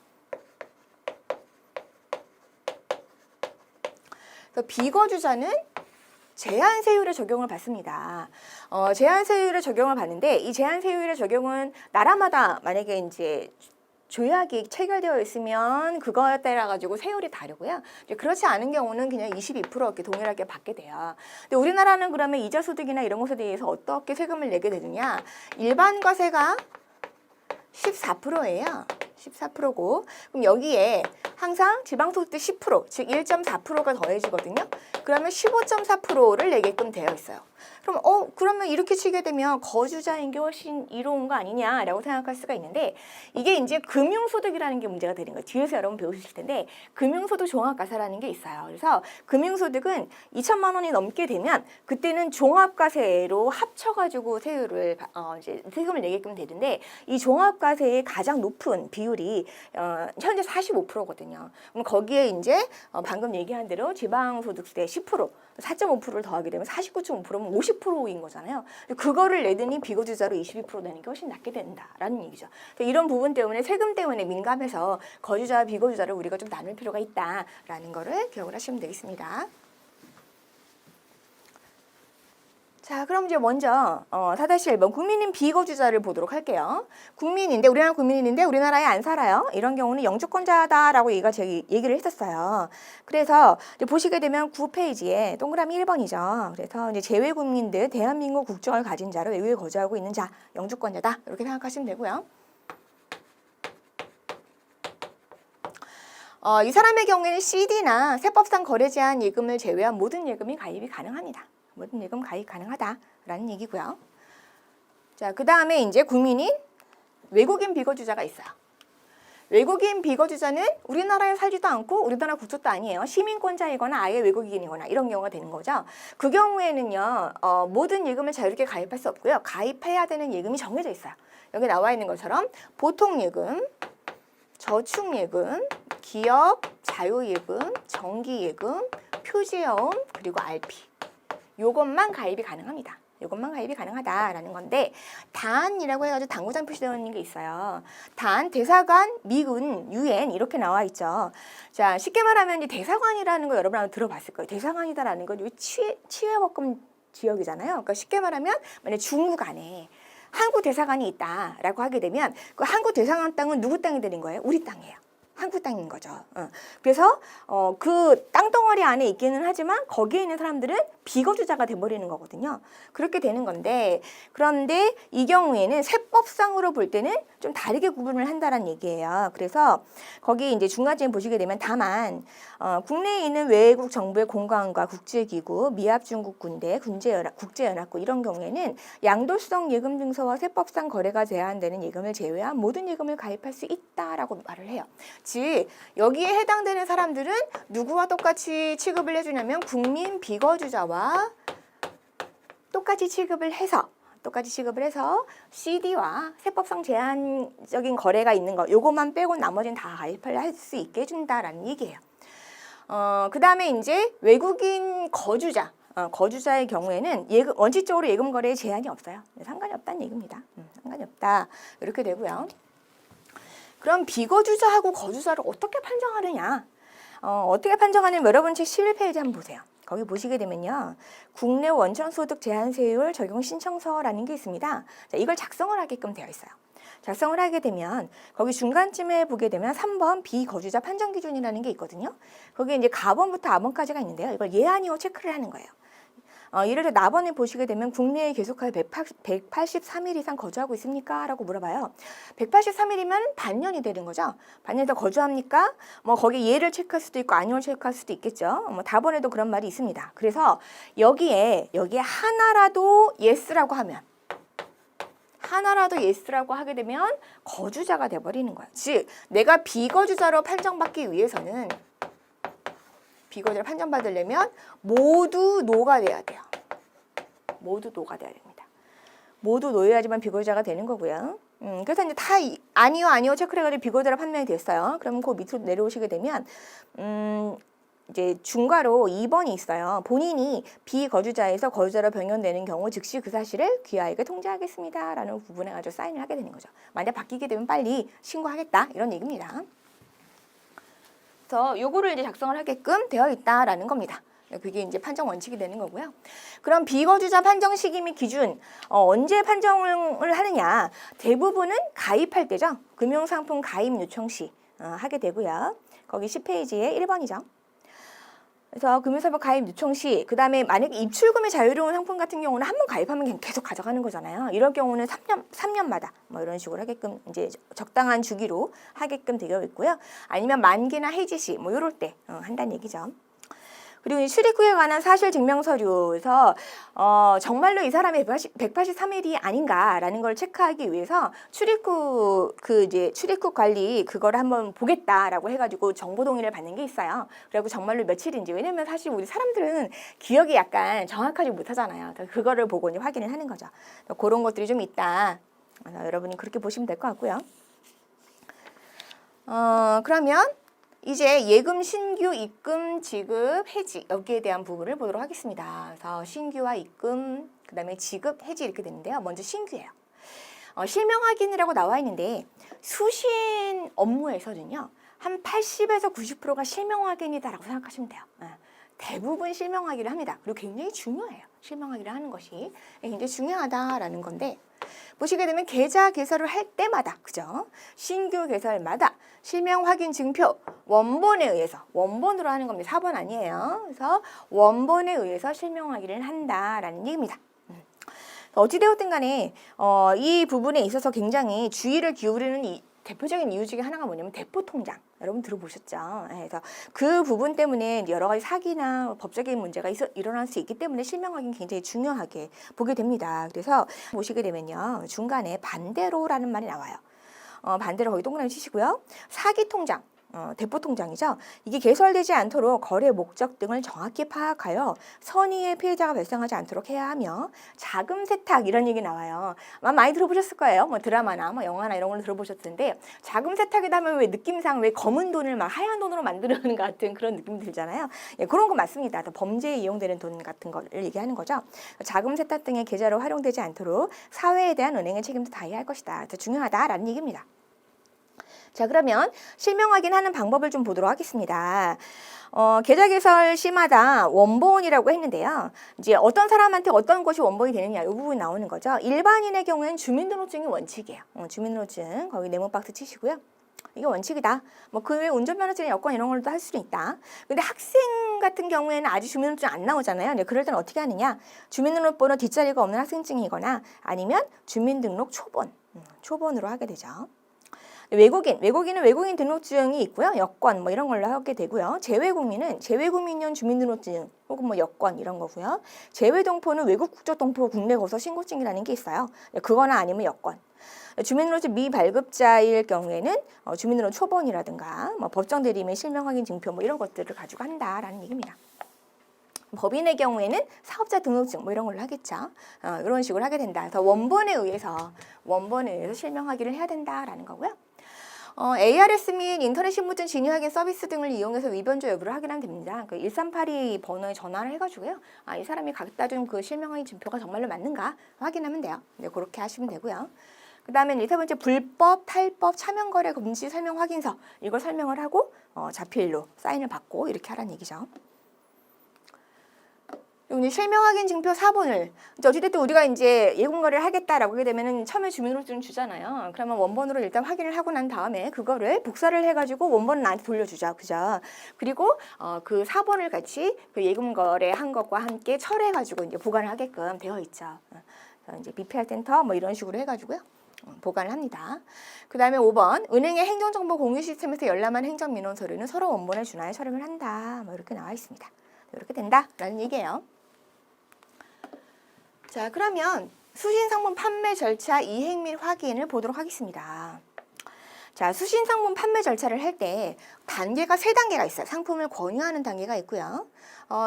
A: 비거주자는 제한세율의 적용을 받습니다. 제한세율의 적용을 받는데 이 제한세율의 적용은 나라마다 만약에 이제 조약이 체결되어 있으면 그거에 따라 가지고 세율이 다르고요. 그렇지 않은 경우는 그냥 22% 이렇게 동일하게 받게 돼요. 근데 우리나라는 그러면 이자소득이나 이런 것에 대해서 어떻게 세금을 내게 되느냐? 일반과세가 14%예요. 14%고 그럼 여기에 항상 지방소득 때 10%, 즉 1.4%가 더해지거든요. 그러면 15.4%를 내게끔 되어 있어요. 그럼 그러면 이렇게 치게 되면 거주자인 게 훨씬 이로운 거 아니냐라고 생각할 수가 있는데 이게 이제 금융소득이라는 게 문제가 되는 거예요. 뒤에서 여러분 배우실 텐데 금융소득 종합과세라는 게 있어요. 그래서 금융소득은 2천만 원이 넘게 되면 그때는 종합과세로 합쳐가지고 세율을 이제 세금을 내게끔 되는데 이 종합과세의 가장 높은 비율이 현재 45%거든요. 그럼 거기에 이제 방금 얘기한 대로 지방소득세 10%, 4.5%를 더하게 되면 49.5%면 50%인 거잖아요. 그거를 내더니 비거주자로 22% 내는 게 훨씬 낫게 된다라는 얘기죠. 이런 부분 때문에 세금 때문에 민감해서 거주자와 비거주자를 우리가 좀 나눌 필요가 있다라는 거를 기억을 하시면 되겠습니다. 자, 그럼 이제 먼저 4-1번 국민인 비거주자를 보도록 할게요. 국민인데 우리나라 국민인데 우리나라에 안 살아요. 이런 경우는 영주권자다라고 얘기를 했었어요. 그래서 이제 보시게 되면 9페이지에 동그라미 1번이죠. 그래서 이제 제외 국민들 대한민국 국적을 가진 자로 외국에 거주하고 있는 자 영주권자다 이렇게 생각하시면 되고요. 이 사람의 경우에는 CD나 세법상 거래 제한 예금을 제외한 모든 예금이 가입이 가능합니다. 모든 예금 가입 가능하다라는 얘기고요. 자, 그 다음에 이제 국민인 외국인 비거주자가 있어요. 외국인 비거주자는 우리나라에 살지도 않고 우리나라 국적도 아니에요. 시민권자이거나 아예 외국인이거나 이런 경우가 되는 거죠. 그 경우에는요, 모든 예금을 자유롭게 가입할 수 없고요. 가입해야 되는 예금이 정해져 있어요. 여기 나와 있는 것처럼 보통예금, 저축예금, 기업, 자유예금, 정기예금, 표지여움, 그리고 RP. 요것만 가입이 가능합니다. 이것만 가입이 가능하다라는 건데 단이라고 해가지고 당구장 표시되어 있는 게 있어요. 단, 대사관, 미군, 유엔 이렇게 나와 있죠. 자, 쉽게 말하면 이 대사관이라는 거 여러분 한번 들어봤을 거예요. 대사관이다라는 건 여기 치외법금 지역이잖아요. 그러니까 쉽게 말하면 만약 중국 안에 한국 대사관이 있다라고 하게 되면 그 한국 대사관 땅은 누구 땅이 되는 거예요? 우리 땅이에요. 한국 땅인 거죠. 그래서 그 땅덩어리 안에 있기는 하지만 거기에 있는 사람들은 비거주자가 돼버리는 거거든요. 그렇게 되는 건데 그런데 이 경우에는 세법상으로 볼 때는 좀 다르게 구분을 한다는 얘기예요. 그래서 거기 이제 중간쯤 보시게 되면 다만 국내에 있는 외국 정부의 공관과 국제기구, 미합중국 군대, 국제연합국 이런 경우에는 양도성 예금 증서와 세법상 거래가 제한되는 예금을 제외한 모든 예금을 가입할 수 있다라고 말을 해요. 즉 여기에 해당되는 사람들은 누구와 똑같이 취급을 해주냐면 국민 비거주자와 똑같이 취급을 해서 CD와 세법상 제한적인 거래가 있는 거 요것만 빼고 나머지는 다 가입을 할 수 있게 해준다라는 얘기예요. 그 다음에 이제 외국인 거주자의 경우에는 원칙적으로 예금 거래에 제한이 없어요. 상관이 없다는 얘기입니다. 상관이 없다. 이렇게 되고요. 그럼 비거주자하고 거주자를 어떻게 판정하느냐? 어떻게 판정하냐면 여러분 책 11페이지 한번 보세요. 거기 보시게 되면요. 국내 원천소득 제한세율 적용 신청서라는 게 있습니다. 자, 이걸 작성을 하게끔 되어 있어요. 작성을 하게 되면 거기 중간쯤에 보게 되면 3번 비거주자 판정 기준이라는 게 있거든요. 거기에 이제 가번부터 아번까지가 있는데요. 이걸 예 아니오 체크를 하는 거예요. 예를 들어 나번에 보시게 되면 국내에 계속하여 183일 이상 거주하고 있습니까? 라고 물어봐요. 183일이면 반년이 되는 거죠. 반년에서 거주합니까? 뭐 거기 예를 체크할 수도 있고 아니오를 체크할 수도 있겠죠. 뭐 다번에도 그런 말이 있습니다. 그래서 여기에 하나라도 예스라고 하면 하게 되면 거주자가 돼버리는 거예요. 즉 내가 비거주자로 판정받기 위해서는 비거주자를 판정받으려면 모두 노가 돼야 돼요. 모두 노가 돼야 됩니다. 모두 노여야지만 비거주자가 되는 거고요. 그래서 이제 다 아니요 체크를 해가지고 비거주자로 판명이 됐어요. 그러면 그 밑으로 내려오시게 되면 이제 중괄호 2번이 있어요. 본인이 비거주자에서 거주자로 변경되는 경우 즉시 그 사실을 귀하에게 통지하겠습니다. 라는 부분에 가지고 사인을 하게 되는 거죠. 만약 바뀌게 되면 빨리 신고하겠다. 이런 얘기입니다. 그래서 요거를 이제 작성을 하게끔 되어 있다라는 겁니다. 그게 이제 판정 원칙이 되는 거고요. 그럼 비거주자 판정 시기 및 기준 언제 판정을 하느냐? 대부분은 가입할 때죠. 금융상품 가입 요청 시 하게 되고요. 거기 10페이지에 1번이죠. 그래서 금융상품 가입 요청 시, 그 다음에 만약에 입출금이 자유로운 상품 같은 경우는 한 번 가입하면 계속 가져가는 거잖아요. 이럴 경우는 3년마다 뭐 이런 식으로 하게끔 이제 적당한 주기로 하게끔 되어 있고요. 아니면 만기나 해지 시, 뭐 이럴 때 한다는 얘기죠. 그리고 출입구에 관한 사실 증명 서류에서 정말로 이 사람이 183일이 아닌가라는 걸 체크하기 위해서 출입구 관리 그거를 한번 보겠다라고 해가지고 정보 동의를 받는 게 있어요. 그리고 정말로 며칠인지, 왜냐면 사실 우리 사람들은 기억이 약간 정확하지 못하잖아요. 그거를 보고 이제 확인을 하는 거죠. 그런 것들이 좀 있다. 여러분이 그렇게 보시면 될 것 같고요. 그러면 이제 예금 신규 입금 지급 해지 여기에 대한 부분을 보도록 하겠습니다. 그래서 신규와 입금 그다음에 지급 해지 이렇게 되는데요. 먼저 신규예요. 실명 확인이라고 나와 있는데 수신 업무에서는요. 한 80에서 90%가 실명 확인이다라고 생각하시면 돼요. 대부분 실명 확인을 합니다. 그리고 굉장히 중요해요. 실명 확인을 하는 것이 굉장히 중요하다라는 건데 보시게 되면 계좌 개설을 할 때마다 그죠? 신규 개설마다 실명 확인 증표 원본에 의해서 원본으로 하는 겁니다. 4번 아니에요. 그래서 원본에 의해서 실명 확인을 한다라는 얘기입니다. 어찌되었든 간에 이 부분에 있어서 굉장히 주의를 기울이는 대표적인 이유 중에 하나가 뭐냐면 대포통장. 여러분 들어보셨죠? 그래서 그 부분 때문에 여러 가지 사기나 법적인 문제가 일어날 수 있기 때문에 실명 확인 굉장히 중요하게 보게 됩니다. 그래서 보시게 되면요. 중간에 반대로라는 말이 나와요. 반대로 거기 동그라미 치시고요. 사기통장. 대포통장이죠. 이게 개설되지 않도록 거래 목적 등을 정확히 파악하여 선의의 피해자가 발생하지 않도록 해야 하며 자금 세탁 이런 얘기 나와요. 아마 많이 들어보셨을 거예요. 뭐 드라마나 뭐 영화나 이런 걸로 들어보셨을 텐데 자금 세탁이다 하면 왜 느낌상 왜 검은 돈을 막 하얀 돈으로 만드는 것 같은 그런 느낌 들잖아요. 예, 그런 거 맞습니다. 범죄에 이용되는 돈 같은 걸 얘기하는 거죠. 자금 세탁 등의 계좌로 활용되지 않도록 사회에 대한 은행의 책임도 다해야 할 것이다. 더 중요하다라는 얘기입니다. 자, 그러면 실명 확인하는 방법을 좀 보도록 하겠습니다. 계좌 개설 시마다 원본이라고 했는데요. 이제 어떤 사람한테 어떤 것이 원본이 되느냐 이 부분이 나오는 거죠. 일반인의 경우에는 주민등록증이 원칙이에요. 주민등록증 거기 네모 박스 치시고요. 이게 원칙이다. 뭐 그 외에 운전면허증, 여권 이런 걸도 할 수는 있다. 근데 학생 같은 경우에는 아직 주민등록증 안 나오잖아요. 근데 그럴 때는 어떻게 하느냐? 주민등록번호 뒷자리가 없는 학생증이거나 아니면 주민등록 초본, 초본으로 하게 되죠. 외국인은 외국인 등록증이 있고요. 여권 뭐 이런 걸로 하게 되고요. 재외국민은 재외국민용 주민등록증 혹은 뭐 여권 이런 거고요. 재외동포는 외국 국적동포 국내 거서 신고증이라는 게 있어요. 그거나 아니면 여권. 주민등록증 미발급자일 경우에는 주민등록 초본이라든가 뭐 법정 대리인의 실명 확인 증표 뭐 이런 것들을 가지고 한다라는 얘기입니다. 법인의 경우에는 사업자 등록증 뭐 이런 걸로 하겠죠. 이런 식으로 하게 된다. 그래서 원본에 의해서 실명 확인을 해야 된다라는 거고요. ARS 및 인터넷 신분증 진위 확인 서비스 등을 이용해서 위변조 여부를 확인하면 됩니다. 그 1382 번호에 전화를 해가지고요. 이 사람이 갖다 준 그 실명 확인 증표가 정말로 맞는가 확인하면 돼요. 네, 그렇게 하시면 되고요. 그 다음에 세 번째 불법, 탈법, 차명거래 금지 설명 확인서 이걸 설명을 하고 자필로 사인을 받고 이렇게 하라는 얘기죠. 이제 실명 확인 증표 4본을 어찌됐든 우리가 이제 예금거래를 하겠다라고 하게 되면은 처음에 주민등록증 주잖아요. 그러면 원본으로 일단 확인을 하고 난 다음에 그거를 복사를 해가지고 원본을 나한테 돌려주죠, 그죠? 그리고 그 4본을 같이 그 예금거래 한 것과 함께 철회해가지고 이제 보관을 하게끔 되어 있죠. 이제 BPR 센터 뭐 이런 식으로 해가지고요. 보관을 합니다. 그 다음에 5번 은행의 행정정보 공유 시스템에서 열람한 행정민원 서류는 서로 원본에 준하여 촬영을 한다. 뭐 이렇게 나와 있습니다. 이렇게 된다라는 얘기예요. 자, 그러면 수신상품 판매 절차 이행 및 확인을 보도록 하겠습니다. 자, 수신상품 판매 절차를 할 때 단계가 3단계가 있어요. 상품을 권유하는 단계가 있고요.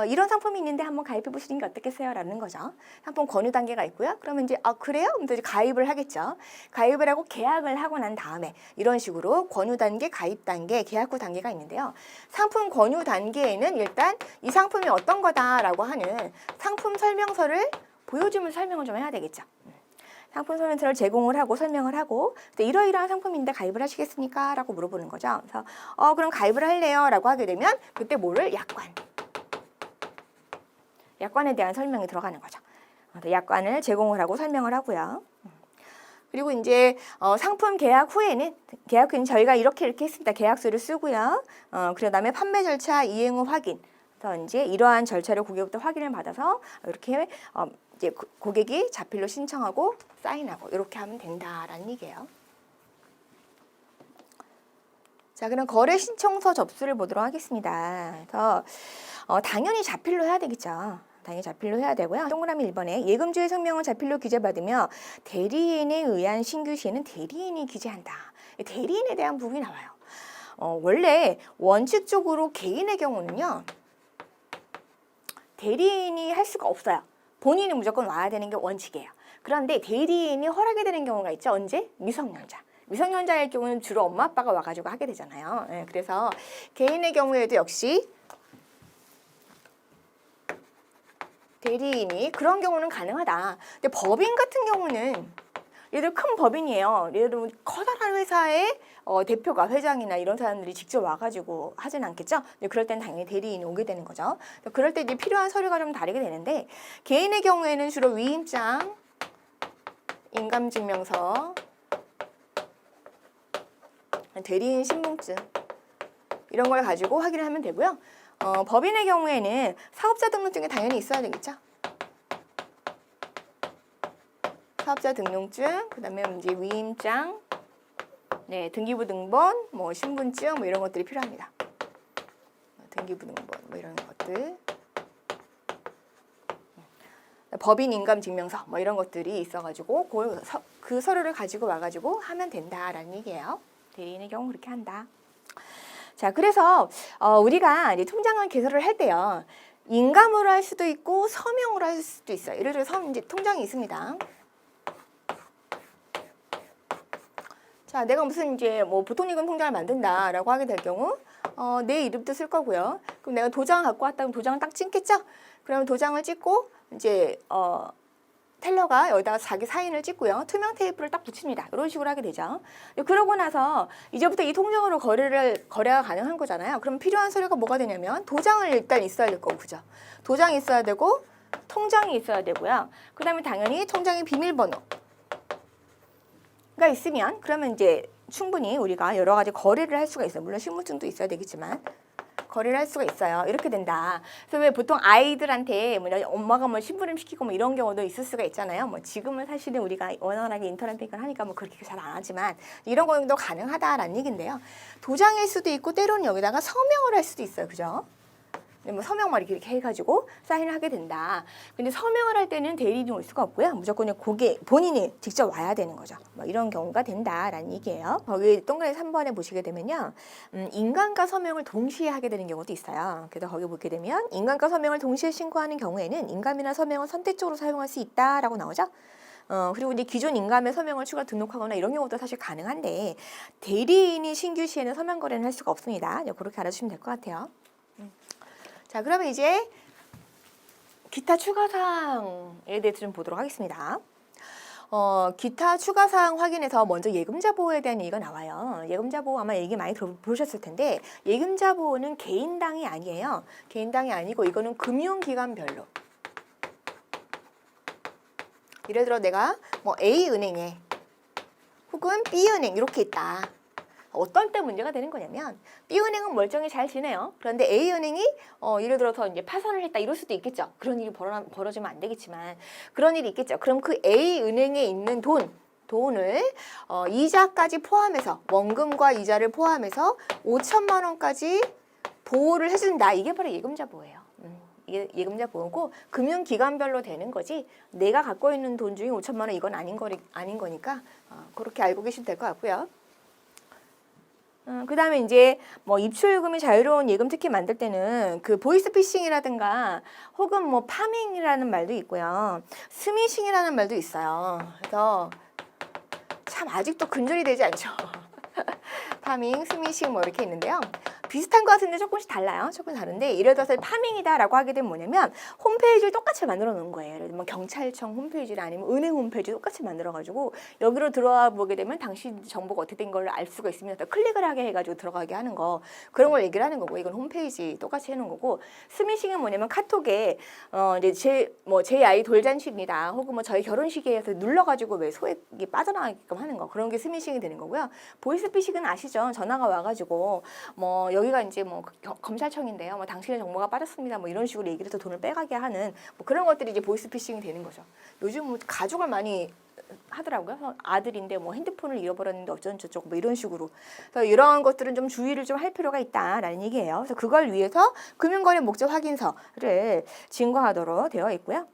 A: 이런 상품이 있는데 한번 가입해 보시는 게 어떻겠어요? 라는 거죠. 상품 권유 단계가 있고요. 그러면 이제 그래요? 그럼 이제 가입을 하겠죠. 가입을 하고 계약을 하고 난 다음에 이런 식으로 권유 단계, 가입 단계, 계약 후 단계가 있는데요. 상품 권유 단계에는 일단 이 상품이 어떤 거다라고 하는 상품 설명서를 보여주면 설명을 좀 해야 되겠죠. 상품 설명서를 제공을 하고 설명을 하고 이러이러한 상품인데 가입을 하시겠습니까? 라고 물어보는 거죠. 그래서 그럼 가입을 할래요? 라고 하게 되면 그때 뭐를? 약관에 대한 설명이 들어가는 거죠. 약관을 제공을 하고 설명을 하고요. 그리고 이제 상품 계약 후에는 저희가 이렇게 했습니다. 계약서를 쓰고요. 그 다음에 판매 절차 이행 후 확인. 그래서 이제 이러한 절차를 고객부터 확인을 받아서 이렇게 이제 고객이 자필로 신청하고 사인하고 이렇게 하면 된다라는 얘기예요. 자, 그럼 거래 신청서 접수를 보도록 하겠습니다. 그래서 당연히 자필로 해야 되겠죠. 당연히 자필로 해야 되고요. 동그라미 1번에 예금주의 성명을 자필로 기재받으며 대리인에 의한 신규 시에는 대리인이 기재한다. 대리인에 대한 부분이 나와요. 원래 원칙적으로 개인의 경우는요. 대리인이 할 수가 없어요. 본인이 무조건 와야 되는 게 원칙이에요. 그런데 대리인이 허락이 되는 경우가 있죠. 언제? 미성년자. 미성년자의 경우는 주로 엄마 아빠가 와가지고 하게 되잖아요. 네, 그래서 개인의 경우에도 역시 대리인이 그런 경우는 가능하다. 근데 법인 같은 경우는 예를 들어 큰 법인이에요. 예를 들어 커다란 회사의 대표가 회장이나 이런 사람들이 직접 와가지고 하진 않겠죠. 근데 그럴 때는 당연히 대리인이 오게 되는 거죠. 그럴 때 이제 필요한 서류가 좀 다르게 되는데 개인의 경우에는 주로 위임장, 인감증명서, 대리인 신분증 이런 걸 가지고 확인을 하면 되고요. 법인의 경우에는 사업자 등록증이 당연히 있어야 되겠죠. 사업자 등록증, 그다음에 이제 위임장, 네, 등기부 등본, 뭐 신분증, 뭐 이런 것들이 필요합니다. 등기부 등본, 뭐 이런 것들, 법인 인감 증명서, 뭐 이런 것들이 있어가지고 그 서류를 가지고 와가지고 하면 된다라는 얘기예요. 대리인의 경우 그렇게 한다. 자, 그래서 우리가 이제 통장을 개설을 할 때요. 인감으로 할 수도 있고 서명으로 할 수도 있어요. 예를 들어 이제 통장이 있습니다. 자, 내가 무슨 이제 뭐 보통예금 통장을 만든다라고 하게 될 경우 내 이름도 쓸 거고요. 그럼 내가 도장을 갖고 왔다면 도장을 딱 찍겠죠? 그러면 도장을 찍고 이제 텔러가 여기다가 자기 사인을 찍고요. 투명 테이프를 딱 붙입니다. 이런 식으로 하게 되죠. 그러고 나서 이제부터 이 통장으로 거래가 가능한 거잖아요. 그럼 필요한 서류가 뭐가 되냐면 도장을 일단 있어야 될 거고, 그죠? 도장이 있어야 되고 통장이 있어야 되고요. 그 다음에 당연히 통장의 비밀번호가 있으면 그러면 이제 충분히 우리가 여러 가지 거래를 할 수가 있어요. 물론 신분증도 있어야 되겠지만 거래를 할 수가 있어요. 이렇게 된다. 그래서 왜 보통 아이들한테 뭐 엄마가 뭐 심부름 시키고 뭐 이런 경우도 있을 수가 있잖아요. 뭐 지금은 사실은 우리가 원활하게 인터넷 뱅크를 하니까 뭐 그렇게 잘 안 하지만 이런 거도 가능하다라는 얘기인데요. 도장일 수도 있고 때로는 여기다가 서명을 할 수도 있어요. 그죠? 뭐 서명만 이렇게 해가지고 사인을 하게 된다. 근데 서명을 할 때는 대리인이 올 수가 없고요. 무조건 본인이 직접 와야 되는 거죠. 뭐 이런 경우가 된다라는 얘기예요. 거기 동그라미 3번에 보시게 되면요. 인감과 서명을 동시에 하게 되는 경우도 있어요. 그래서 거기 보게 되면 인감과 서명을 동시에 신고하는 경우에는 인감이나 서명을 선택적으로 사용할 수 있다라고 나오죠. 그리고 이제 기존 인감에 서명을 추가 등록하거나 이런 경우도 사실 가능한데 대리인이 신규 시에는 서명 거래는 할 수가 없습니다. 그렇게 알아주시면 될 것 같아요. 자, 그러면 이제 기타 추가사항에 대해서 좀 보도록 하겠습니다. 기타 추가사항 확인해서 먼저 예금자 보호에 대한 얘기가 나와요. 예금자 보호 아마 얘기 많이 들어보셨을 텐데 예금자 보호는 개인당이 아니에요. 개인당이 아니고 이거는 금융기관별로. 예를 들어 내가 뭐 A은행에 혹은 B은행 이렇게 있다. 어떤 때 문제가 되는 거냐면 B은행은 멀쩡히 잘 지내요. 그런데 A은행이 예를 들어서 이제 파산을 했다 이럴 수도 있겠죠. 그런 일이 벌어지면 안 되겠지만 그런 일이 있겠죠. 그럼 그 A은행에 있는 돈을 이자까지 포함해서 원금과 이자를 포함해서 5천만 원까지 보호를 해준다. 이게 바로 예금자 보호예요. 이게 예금자 보호고 금융기관별로 되는 거지 내가 갖고 있는 돈 중에 5천만 원 이건 아닌 거니까 그렇게 알고 계시면 될 것 같고요. 그 다음에 이제 뭐 입출금이 자유로운 예금 특히 만들 때는 그 보이스피싱이라든가 혹은 뭐 파밍이라는 말도 있고요. 스미싱이라는 말도 있어요. 그래서 참 아직도 근절이 되지 않죠. 파밍, 스미싱 뭐 이렇게 있는데요. 비슷한 것 같은데 조금씩 달라요. 조금 다른데 예를 들어서 파밍이다라고 하게 되면 뭐냐면 홈페이지를 똑같이 만들어 놓은 거예요. 예를 들면 경찰청 홈페이지를 아니면 은행 홈페이지 똑같이 만들어가지고 여기로 들어와 보게 되면 당신 정보가 어떻게 된 걸 알 수가 있으면 클릭을 하게 해가지고 들어가게 하는 거 그런 걸 얘기를 하는 거고 이건 홈페이지 똑같이 해놓은 거고 스미싱은 뭐냐면 카톡에 이제 제 아이 돌잔치입니다. 혹은 뭐 저희 결혼식에서 눌러가지고 왜 소액이 빠져나가게끔 하는 거 그런 게 스미싱이 되는 거고요. 보이스피싱은 아시죠? 전화가 와가지고 뭐 여기가 이제 뭐 검찰청인데요. 뭐 당신의 정보가 빠졌습니다. 뭐 이런 식으로 얘기를 해서 돈을 빼가게 하는 뭐 그런 것들이 이제 보이스피싱이 되는 거죠. 요즘 뭐 가족을 많이 하더라고요. 아들인데 뭐 핸드폰을 잃어버렸는데 어쩌고저쩌고 뭐 이런 식으로. 그래서 이런 것들은 좀 주의를 좀 할 필요가 있다라는 얘기예요. 그래서 그걸 위해서 금융거래 목적 확인서를 증거하도록 되어 있고요.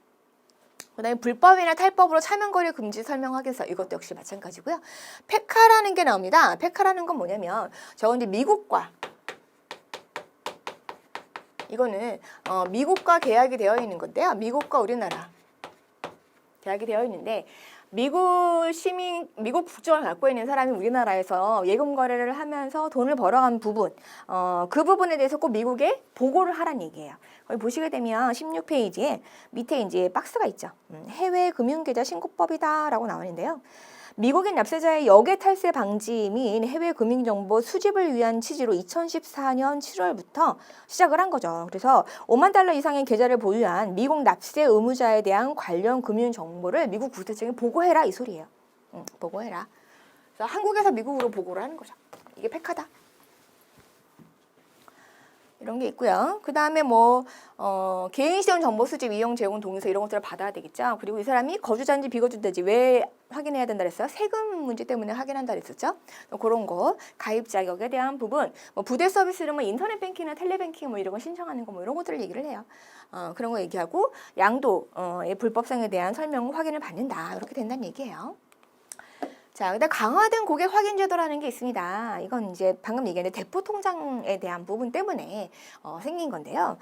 A: 그다음에 불법이나 탈법으로 차명거래 금지 설명 확인서 이것도 역시 마찬가지고요. 페카라는 게 나옵니다. 페카라는 건 뭐냐면 저건 이제 미국과 이거는 미국과 계약이 되어 있는 건데요. 미국과 우리나라 계약이 되어 있는데 미국 국적을 갖고 있는 사람이 우리나라에서 예금 거래를 하면서 돈을 벌어간 부분, 그 부분에 대해서 꼭 미국에 보고를 하란 얘기예요. 거기 보시게 되면 16페이지에 밑에 이제 박스가 있죠. 해외 금융계좌 신고법이다라고 나오는데요. 미국인 납세자의 역외 탈세 방지 및 해외 금융정보 수집을 위한 취지로 2014년 7월부터 시작을 한 거죠. 그래서 5만 달러 이상의 계좌를 보유한 미국 납세 의무자에 대한 관련 금융 정보를 미국 국세청에 보고해라 이 소리예요. 보고해라. 그래서 한국에서 미국으로 보고를 하는 거죠. 이게 페카다. 이런 게 있고요. 그 다음에 뭐 개인시험 정보 수집, 이용, 제공, 동의서 이런 것들을 받아야 되겠죠. 그리고 이 사람이 거주자인지 비거주자인지 왜 확인해야 된다 그랬어요? 세금 문제 때문에 확인한다 그랬었죠. 그런 거, 가입 자격에 대한 부분, 뭐 부대 서비스를 뭐 인터넷 뱅킹이나 텔레뱅킹 뭐 이런 거 신청하는 거 뭐 이런 것들을 얘기를 해요. 그런 거 얘기하고 양도의 불법성에 대한 설명 확인을 받는다. 이렇게 된다는 얘기예요. 자, 그다음 강화된 고객 확인 제도라는 게 있습니다. 이건 이제 방금 얘기한 대포 통장에 대한 부분 때문에 생긴 건데요.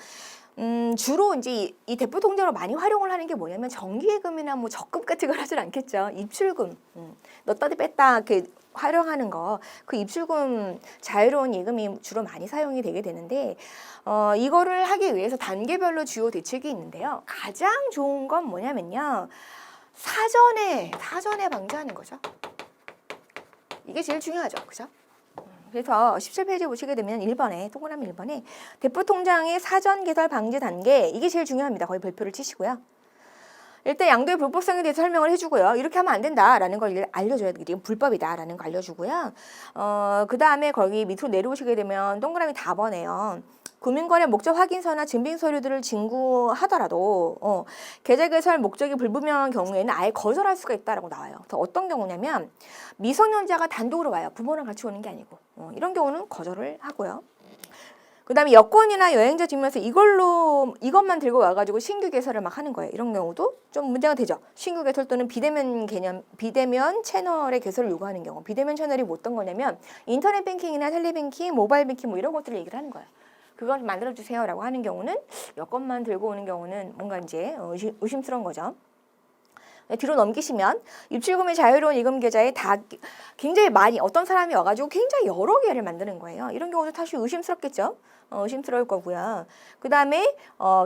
A: 주로 이제 이 대포 통장으로 많이 활용을 하는 게 뭐냐면 정기예금이나 뭐 적금 같은 걸 하진 않겠죠. 입출금, 넣었다 뺐다 이렇게 활용하는 거, 그 입출금 자유로운 예금이 주로 많이 사용이 되게 되는데 이거를 하기 위해서 단계별로 주요 대책이 있는데요. 가장 좋은 건 뭐냐면요. 사전에 방지하는 거죠. 이게 제일 중요하죠. 그죠? 그래서 17페이지 보시게 되면 1번에 동그라미 1번에 대포 통장의 사전 개설 방지 단계, 이게 제일 중요합니다. 거기 별표를 치시고요. 일단 양도의 불법성에 대해서 설명을 해주고요. 이렇게 하면 안 된다라는 걸 알려줘야 돼요. 이건 불법이다라는 거 알려주고요. 그 다음에 거기 밑으로 내려오시게 되면 동그라미 4번에요. 금융거래 목적 확인서나 증빙 서류들을 진구하더라도 계좌 개설 목적이 불분명한 경우에는 아예 거절할 수가 있다라고 나와요. 그래서 어떤 경우냐면 미성년자가 단독으로 와요. 부모랑 같이 오는 게 아니고 이런 경우는 거절을 하고요. 그 다음에 여권이나 여행자 증명서 이것만 들고 와가지고 신규 개설을 막 하는 거예요. 이런 경우도 좀 문제가 되죠. 신규 개설 또는 비대면 채널의 개설을 요구하는 경우. 비대면 채널이 뭐 어떤 거냐면 인터넷 뱅킹이나 텔레뱅킹, 모바일 뱅킹 뭐 이런 것들을 얘기를 하는 거예요. 그걸 만들어주세요라고 하는 경우는, 여권만 들고 오는 경우는 뭔가 이제 의심스러운 거죠. 뒤로 넘기시면 입출금의 자유로운 예금 계좌에 다 굉장히 많이 어떤 사람이 와가지고 굉장히 여러 개를 만드는 거예요. 이런 경우도 사실 의심스럽겠죠. 의심스러울 거고요. 그 다음에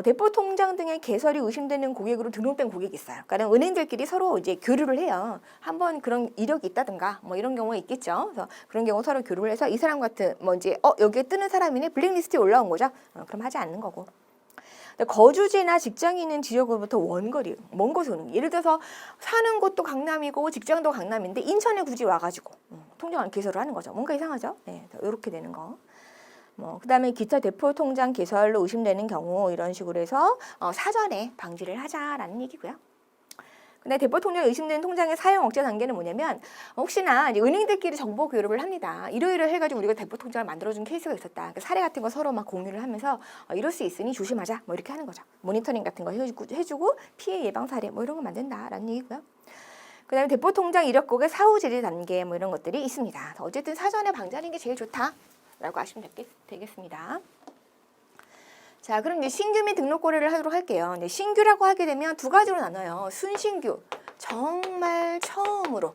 A: 대포 통장 등의 개설이 의심되는 고객으로 등록된 고객이 있어요. 그러니까 은행들끼리 서로 이제 교류를 해요. 한번 그런 이력이 있다든가 뭐 이런 경우가 있겠죠. 그래서 그런 경우 서로 교류를 해서 이 사람 같은 뭐 이제 여기에 뜨는 사람이네, 블랙리스트에 올라온 거죠. 그럼 하지 않는 거고. 거주지나 직장이 있는 지역으로부터 원거리, 먼 곳에 오는, 예를 들어서 사는 곳도 강남이고 직장도 강남인데 인천에 굳이 와가지고 통장 개설을 하는 거죠. 뭔가 이상하죠? 네, 이렇게 되는 거. 그다음에 기타 대포 통장 개설로 의심되는 경우 이런 식으로 해서 사전에 방지를 하자라는 얘기고요. 근데 대포 통장 의심되는 통장의 사용 억제 단계는 뭐냐면 혹시나 이제 은행들끼리 정보 교류를 합니다. 이러이러 해가지고 우리가 대포 통장을 만들어준 케이스가 있었다. 그러니까 사례 같은 거 서로 막 공유를 하면서 이럴 수 있으니 조심하자. 뭐 이렇게 하는 거죠. 모니터링 같은 거 해주고 피해 예방 사례 뭐 이런 거 만든다라는 얘기고요. 그다음에 대포 통장 이력곡의 사후 제재 단계 뭐 이런 것들이 있습니다. 어쨌든 사전에 방지하는 게 제일 좋다라고 아시면 되겠습니다. 자, 그럼 이제 신규 및 등록 고려를 하도록 할게요. 근데 신규라고 하게 되면 두 가지로 나눠요. 순신규, 정말 처음으로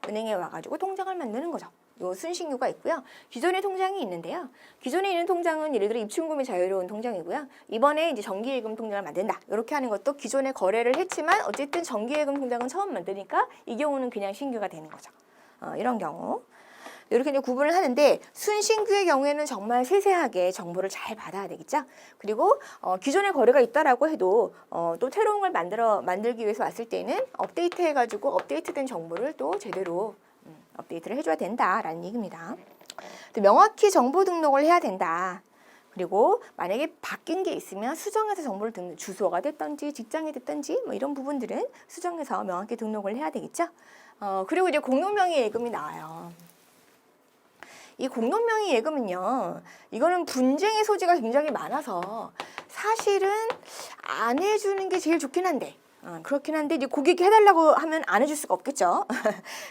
A: 은행에 와가지고 통장을 만드는 거죠. 요 순신규가 있고요. 기존의 통장이 있는데요. 기존에 있는 통장은 예를 들어 입출금이 자유로운 통장이고요. 이번에 이제 정기예금 통장을 만든다. 이렇게 하는 것도 기존에 거래를 했지만 어쨌든 정기예금 통장은 처음 만드니까 이 경우는 그냥 신규가 되는 거죠. 이런 경우. 이렇게 이제 구분을 하는데 순신규의 경우에는 정말 세세하게 정보를 잘 받아야 되겠죠. 그리고 기존의 거래가 있다라고 해도 또 새로운 걸 만들기 위해서 왔을 때는 업데이트해가지고 업데이트된 정보를 또 제대로 업데이트를 해줘야 된다라는 얘기입니다. 또 명확히 정보 등록을 해야 된다. 그리고 만약에 바뀐 게 있으면 수정해서 정보를 등록, 주소가 됐든지 직장이 됐든지 뭐 이런 부분들은 수정해서 명확히 등록을 해야 되겠죠. 그리고 이제 공용명의 예금이 나와요. 이 공동명의 예금은요, 이거는 분쟁의 소지가 굉장히 많아서 사실은 안 해주는 게 제일 좋긴 한데, 그렇긴 한데 이제 고객이 해달라고 하면 안 해줄 수가 없겠죠.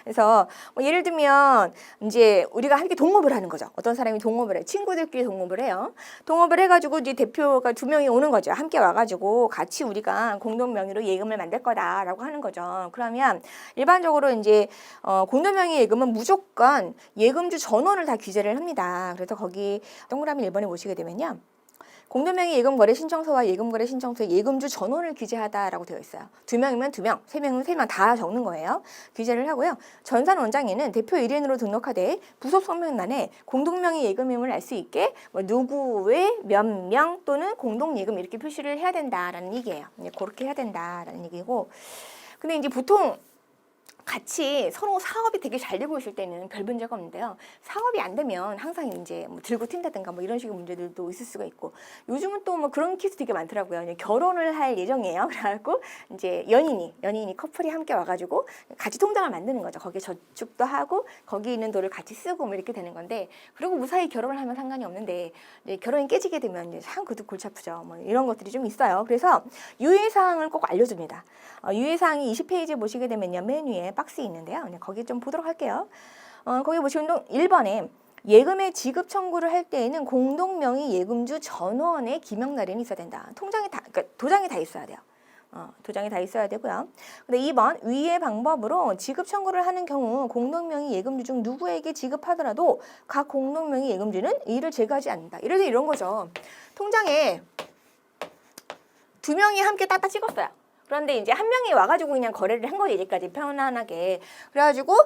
A: 그래서 뭐 예를 들면 이제 우리가 함께 동업을 하는 거죠. 어떤 사람이 동업을 해, 친구들끼리 동업을 해요. 동업을 해가지고 이제 대표가 2명이 오는 거죠. 함께 와가지고 같이 우리가 공동 명의로 예금을 만들 거다라고 하는 거죠. 그러면 일반적으로 이제 공동 명의 예금은 무조건 예금주 전원을 다 규제를 합니다. 그래서 거기 동그라미 1번에 보시게 되면요. 공동명의 예금거래 신청서와 예금거래 신청서에 예금주 전원을 규제하다라고 되어 있어요. 2명이면 2명, 3명이면 3명 다 적는 거예요. 규제를 하고요. 전산 원장에는 대표 1인으로 등록하되 부속 성명란에 공동명의 예금임을 알 수 있게 누구의 몇 명 또는 공동예금 이렇게 표시를 해야 된다라는 얘기예요. 그렇게 해야 된다라는 얘기고. 근데 이제 보통 같이 서로 사업이 되게 잘 되고 있을 때는 별 문제가 없는데요. 사업이 안 되면 항상 이제 뭐 들고 튄다든가 뭐 이런 식의 문제들도 있을 수가 있고, 요즘은 또 뭐 그런 케이스 되게 많더라고요. 결혼을 할 예정이에요. 그래갖고 이제 연인이 커플이 함께 와가지고 같이 통장을 만드는 거죠. 거기에 저축도 하고 거기 있는 돈을 같이 쓰고 뭐 이렇게 되는 건데, 그리고 무사히 결혼을 하면 상관이 없는데 이제 결혼이 깨지게 되면 이제 참 그것도 골치 아프죠. 뭐 이런 것들이 좀 있어요. 그래서 유의사항을 꼭 알려줍니다. 유의사항이 20페이지에 보시게 되면요, 맨 위에 박스에 있는데요. 거기 좀 보도록 할게요. 거기 보시면 1번에 예금의 지급 청구를 할 때에는 공동명의 예금주 전원의 기명 날인이 있어야 된다. 그러니까 도장이 다 있어야 돼요. 도장이 다 있어야 되고요. 근데 2번 위의 방법으로 지급 청구를 하는 경우 공동명의 예금주 중 누구에게 지급하더라도 각 공동명의 예금주는 이를 제거하지 않는다. 이래서 이런 거죠. 통장에 2명이 함께 딱딱 찍었어요. 그런데 이제 한 명이 와가지고 그냥 거래를 한 거지, 이제까지 편안하게. 그래가지고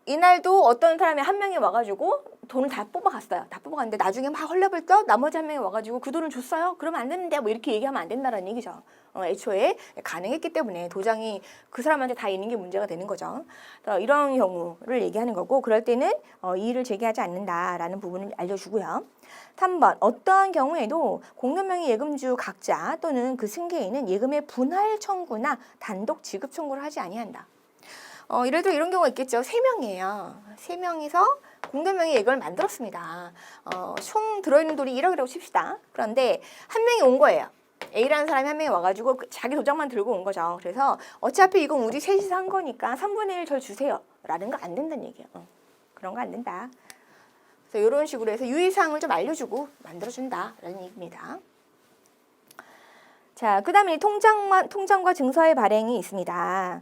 A: 이날도 어떤 사람이 한 명이 와가지고 돈을 다 뽑아갔어요. 다 뽑아갔는데 나중에 막 헐레벌떡 나머지 한 명이 와가지고 그 돈을 줬어요. 그러면 안 되는데 뭐 이렇게 얘기하면 안 된다는 얘기죠. 애초에 가능했기 때문에 도장이 그 사람한테 다 있는 게 문제가 되는 거죠. 이런 경우를 얘기하는 거고, 그럴 때는 이의를 제기하지 않는다라는 부분을 알려주고요. 3번 어떠한 경우에도 공동명의 예금주 각자 또는 그 승계인은 예금의 분할 청구나 단독 지급 청구를 하지 아니한다. 예를 들어 이런 경우가 있겠죠. 3명이에요. 3명이서 공동명의 예금을 만들었습니다. 총 들어있는 돈이 1억이라고 칩시다. 그런데 한 명이 온 거예요. A라는 사람이 한 명이 와가지고 자기 도장만 들고 온 거죠. 그래서 어차피 이건 우리 셋이서 한 거니까 3분의 1 절 주세요. 라는 거 안 된다는 얘기예요. 그런 거 안 된다. 그래서 이런 식으로 해서 유의사항을 좀 알려주고 만들어준다라는 얘기입니다. 자, 그 다음에 통장과 증서의 발행이 있습니다.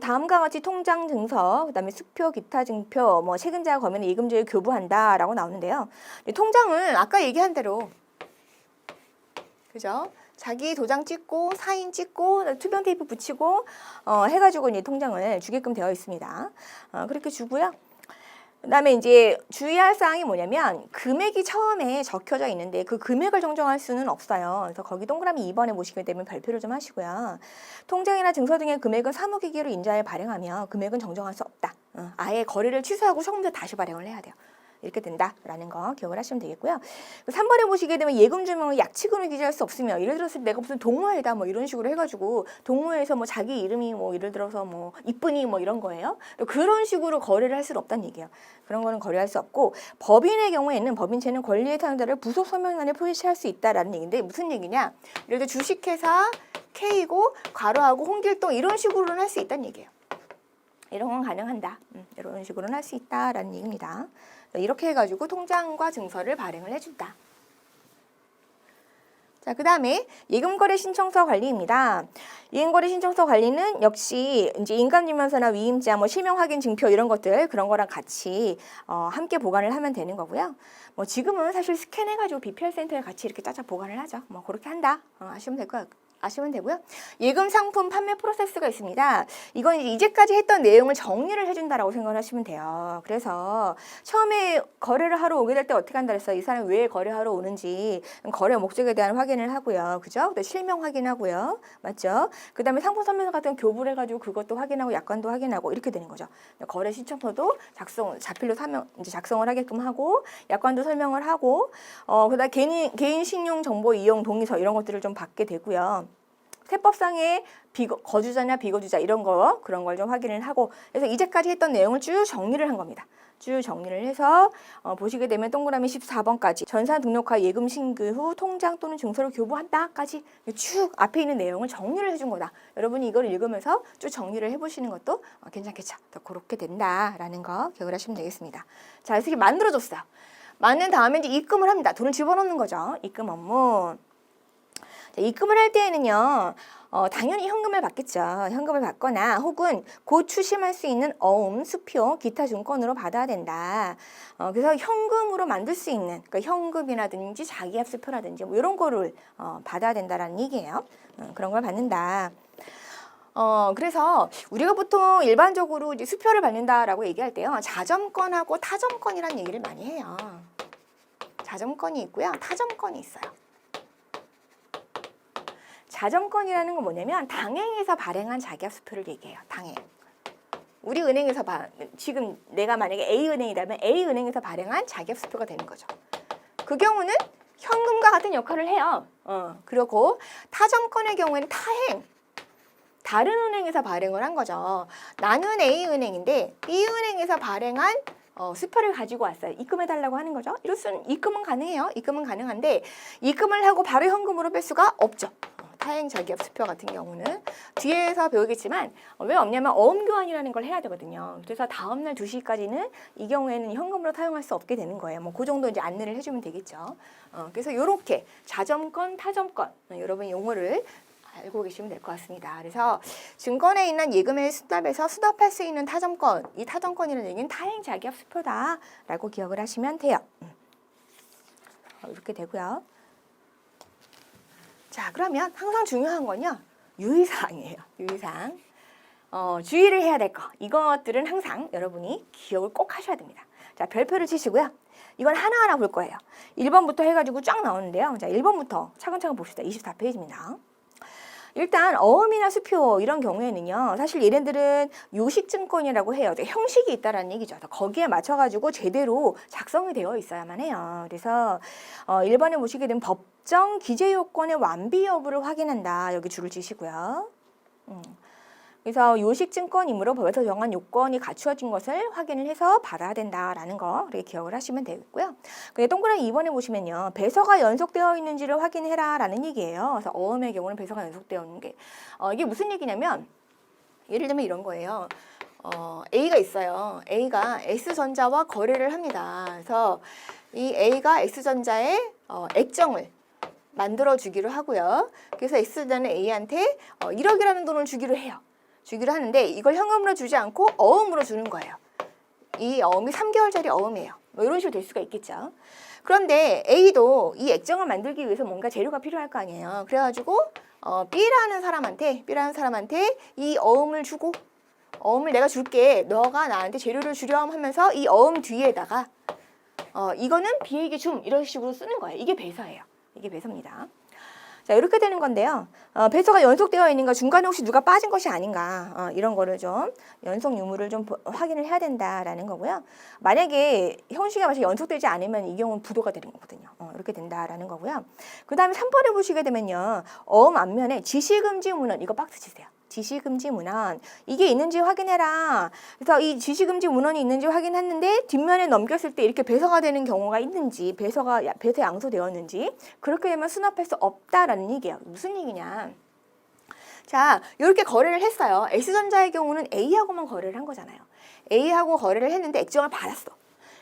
A: 다음과 같이 통장 증서, 그 다음에 수표, 기타 증표, 뭐 세금자가 거면 예금주에 교부한다라고 나오는데요. 통장은 아까 얘기한 대로, 그죠? 자기 도장 찍고 사인 찍고 투명 테이프 붙이고 해가지고 이제 통장을 주게끔 되어 있습니다. 그렇게 주고요. 그다음에 이제 주의할 사항이 뭐냐면 금액이 처음에 적혀져 있는데 그 금액을 정정할 수는 없어요. 그래서 거기 동그라미 2번에 보시게 되면 별표를 좀 하시고요. 통장이나 증서 등의 금액은 사무기기로 인자에 발행하며 금액은 정정할 수 없다. 아예 거래를 취소하고 처음부터 다시 발행을 해야 돼요. 이렇게 된다라는 거 기억을 하시면 되겠고요. 3번에 보시게 되면 예금 주명을 약치금을 기재할 수 없으며, 예를 들어서 내가 무슨 동호회다 뭐 이런 식으로 해가지고 동호회에서 뭐 자기 이름이 뭐 예를 들어서 뭐 이쁜이 뭐 이런 거예요. 그런 식으로 거래를 할 수는 없다는 얘기예요. 그런 거는 거래할 수 없고, 법인의 경우에는 법인체는 권리의 사용자를 부속 서명란에 표시할 수 있다라는 얘기인데 무슨 얘기냐? 예를 들어 주식회사 K고 괄호하고 홍길동 이런 식으로는 할 수 있다는 얘기예요. 이런 건 가능한다. 이런 식으로는 할 수 있다라는 얘기입니다. 이렇게 해가지고 통장과 증서를 발행을 해준다. 자, 그 다음에 예금거래 신청서 관리입니다. 예금거래 신청서 관리는 역시 이제 인감증명서나 위임자, 뭐 실명 확인 증표 이런 것들 그런 거랑 같이 함께 보관을 하면 되는 거고요. 뭐 지금은 사실 스캔해가지고 BPR 센터에 같이 이렇게 짜자 보관을 하죠. 뭐 그렇게 한다 아시면 될 거예요. 아시면 되고요. 예금 상품 판매 프로세스가 있습니다. 이건 이제까지 했던 내용을 정리를 해준다라고 생각을 하시면 돼요. 그래서 처음에 거래를 하러 오게 될 때 어떻게 한다 그랬어요? 이 사람이 왜 거래하러 오는지 거래 목적에 대한 확인을 하고요. 그죠? 실명 확인하고요. 맞죠? 그 다음에 상품 설명서 같은 교부를 해가지고 그것도 확인하고 약관도 확인하고 이렇게 되는 거죠. 거래 신청서도 자필로 이제 작성을 하게끔 하고 약관도 설명을 하고 그다음 개인 신용 정보 이용 동의서 이런 것들을 좀 받게 되고요. 세법상의 거주자냐 비거주자 이런 그런 걸 좀 확인을 하고, 그래서 이제까지 했던 내용을 쭉 정리를 한 겁니다. 쭉 정리를 해서 보시게 되면 동그라미 14번까지 전사 등록하 예금 신고 후 통장 또는 증서를 교부한다까지 쭉 앞에 있는 내용을 정리를 해준 거다. 여러분이 이걸 읽으면서 쭉 정리를 해보시는 것도 괜찮겠죠. 그렇게 된다라는 거 기억을 하시면 되겠습니다. 자, 그래서 이렇게 만들어줬어요. 만든 다음에 이제 입금을 합니다. 돈을 집어넣는 거죠. 입금 업무. 자, 입금을 할 때에는요, 당연히 현금을 받겠죠. 현금을 받거나 혹은 곧 추심할 수 있는 어음, 수표, 기타 증권으로 받아야 된다. 그래서 현금으로 만들 수 있는, 그러니까 현금이라든지 자기합수표라든지 뭐 이런 거를 받아야 된다라는 얘기예요. 그런 걸 받는다. 그래서 우리가 보통 일반적으로 이제 수표를 받는다라고 얘기할 때요, 자점권하고 타점권이라는 얘기를 많이 해요. 자점권이 있고요, 타점권이 있어요. 자점권이라는 건 뭐냐면 당행에서 발행한 자기합수표를 얘기해요. 당행. 우리 은행에서 지금 내가 만약에 A은행이라면 A은행에서 발행한 자기합수표가 되는 거죠. 그 경우는 현금과 같은 역할을 해요. 그리고 타점권의 경우에는 타행. 다른 은행에서 발행을 한 거죠. 나는 A은행인데 B은행에서 발행한 수표를 가지고 왔어요. 입금해달라고 하는 거죠. 이로써 입금은 가능해요. 입금은 가능한데 입금을 하고 바로 현금으로 뺄 수가 없죠. 타행 자기업 수표 같은 경우는 뒤에서 배우겠지만 왜 없냐면 어음 교환이라는 걸 해야 되거든요. 그래서 다음날 2시까지는 이 경우에는 현금으로 사용할 수 없게 되는 거예요. 뭐 그 정도 이제 안내를 해주면 되겠죠. 그래서 이렇게 자점권, 타점권 여러분 용어를 알고 계시면 될 것 같습니다. 그래서 증권에 있는 예금의 수납에서 수납할 수 있는 타점권, 이 타점권이라는 얘기는 타행 자기업 수표다라고 기억을 하시면 돼요. 이렇게 되고요. 자, 그러면 항상 중요한 건요. 유의사항이에요. 유의사항. 주의를 해야 될 거. 이것들은 항상 여러분이 기억을 꼭 하셔야 됩니다. 자, 별표를 치시고요. 이건 하나하나 볼 거예요. 1번부터 해가지고 쫙 나오는데요. 자, 1번부터 차근차근 봅시다. 24페이지입니다. 일단 어음이나 수표 이런 경우에는요. 사실 얘네들은 요식증권이라고 해요. 형식이 있다라는 얘기죠. 거기에 맞춰가지고 제대로 작성이 되어 있어야만 해요. 그래서 1번에 보시게 되면 법정 기재 요건의 완비 여부를 확인한다. 여기 줄을 치시고요. 그래서 요식증권이므로 법에서 정한 요건이 갖추어진 것을 확인을 해서 받아야 된다라는 거 이렇게 기억을 하시면 되겠고요. 근데 동그라미 2번에 보시면요. 배서가 연속되어 있는지를 확인해라라는 얘기예요. 그래서 어음의 경우는 배서가 연속되어 있는 게 이게 무슨 얘기냐면 예를 들면 이런 거예요. A가 있어요. A가 S전자와 거래를 합니다. 그래서 이 A가 S전자에 액정을 만들어 주기로 하고요. 그래서 S전자는 A한테 1억이라는 돈을 주기로 해요. 주기로 하는데 이걸 현금으로 주지 않고 어음으로 주는 거예요. 이 어음이 3개월짜리 어음이에요. 뭐 이런 식으로 될 수가 있겠죠. 그런데 A도 이 액정을 만들기 위해서 뭔가 재료가 필요할 거 아니에요. 그래가지고 B라는 사람한테 이 어음을 주고 어음을 내가 줄게. 너가 나한테 재료를 주렴 하면서 이 어음 뒤에다가 이거는 B에게 줌 이런 식으로 쓰는 거예요. 이게 배서예요. 이게 배서입니다. 자, 이렇게 되는 건데요. 배서가 연속되어 있는가, 중간에 혹시 누가 빠진 것이 아닌가, 이런 거를 좀 연속 유무를 좀 확인을 해야 된다라는 거고요. 만약에 형식에 맞춰 연속되지 않으면 이 경우는 부도가 되는 거거든요. 이렇게 된다라는 거고요. 그 다음에 3번에 보시게 되면요. 어음 앞면에 지시금지 문헌, 이거 박스 치세요. 지시금지 문헌 이게 있는지 확인해라. 그래서 이 지시금지 문헌이 있는지 확인했는데 뒷면에 넘겼을 때 이렇게 배서가 되는 경우가 있는지 배서 양소되었는지 그렇게 되면 수납할 수 없다라는 얘기예요. 무슨 얘기냐? 자, 이렇게 거래를 했어요. S전자의 경우는 A하고만 거래를 한 거잖아요. A하고 거래를 했는데 액정을 받았어.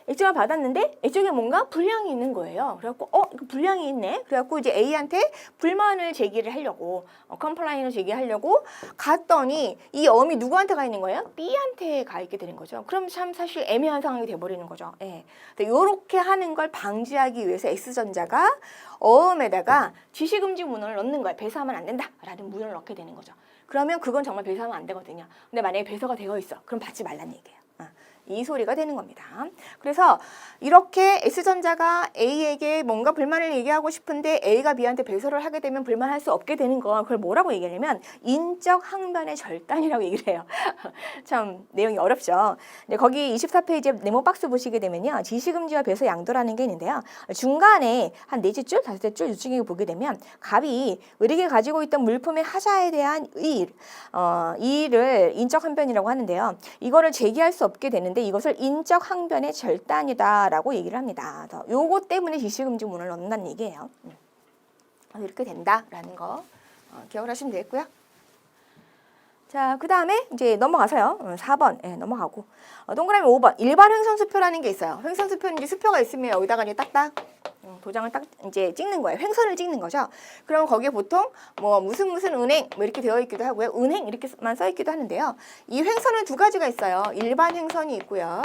A: 액정을 받았는데 액정에 뭔가 불량이 있는 거예요. 그래갖고 이거 불량이 있네. 그래갖고 이제 A한테 불만을 제기를 하려고 컴플라인을 제기하려고 갔더니 이 어음이 누구한테 가 있는 거예요? B한테 가 있게 되는 거죠. 그럼 참 사실 애매한 상황이 돼버리는 거죠. 예. 이렇게 하는 걸 방지하기 위해서 S전자가 어음에다가 지시금지 문헌을 넣는 거예요. 배서하면 안 된다라는 문헌을 넣게 되는 거죠. 그러면 그건 정말 배서하면 안 되거든요. 근데 만약에 배서가 되어 있어. 그럼 받지 말란 얘기예요. 이 소리가 되는 겁니다. 그래서 이렇게 S전자가 A에게 뭔가 불만을 얘기하고 싶은데 A가 B한테 배서를 하게 되면 불만할 수 없게 되는 거 그걸 뭐라고 얘기하냐면 인적 항변의 절단이라고 얘기를 해요. 참 내용이 어렵죠. 근데 거기 24페이지에 네모 박스 보시게 되면요. 지시금지와 배서 양도라는 게 있는데요. 중간에 한 4줄, 5줄 유중에 보게 되면 갑이 을에게 가지고 있던 물품의 하자에 대한 이의를 인적 항변이라고 하는데요. 이거를 제기할 수 없게 되는데 이것을 인적 항변의 절단이다라고 얘기를 합니다. 요거 때문에 지시금지 문헌을 넣는다는 얘기예요. 이렇게 된다라는 거 기억을 하시면 되겠고요. 자, 그 다음에 이제 넘어가서요. 4번 넘어가고 동그라미 5번 일반 횡선수표라는 게 있어요. 횡선수표는 이제 수표가 있으면 여기다가 이제 딱딱 도장을 딱 이제 찍는 거예요. 횡선을 찍는 거죠. 그럼 거기에 보통 뭐 무슨 은행 뭐 이렇게 되어 있기도 하고요. 은행 이렇게만 써 있기도 하는데요. 이 횡선은 두 가지가 있어요. 일반 횡선이 있고요.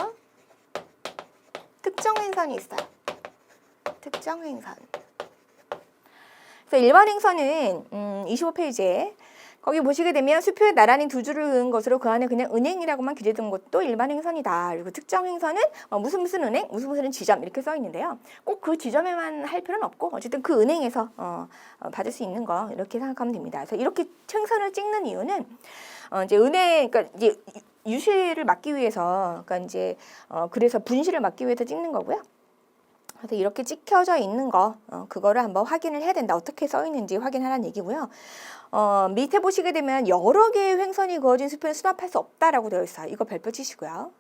A: 특정 횡선이 있어요. 특정 횡선. 그래서 일반 횡선은 25페이지에 거기 보시게 되면 수표에 나란히 두 줄을 그은 것으로 그 안에 그냥 은행이라고만 기재된 것도 일반 횡선이다. 그리고 특정 횡선은 무슨 은행, 무슨 지점 이렇게 써 있는데요. 꼭 그 지점에만 할 필요는 없고 어쨌든 그 은행에서 받을 수 있는 거 이렇게 생각하면 됩니다. 그래서 이렇게 횡선을 찍는 이유는 이제 은행, 그러니까 이제 유실을 막기 위해서, 그러니까 이제 그래서 분실을 막기 위해서 찍는 거고요. 그래서 이렇게 찍혀져 있는 거 그거를 한번 확인을 해야 된다. 어떻게 써 있는지 확인하라는 얘기고요. 밑에 보시게 되면 여러 개의 횡선이 그어진 수표는 수납할 수 없다라고 되어 있어요. 이거 별표 치시고요.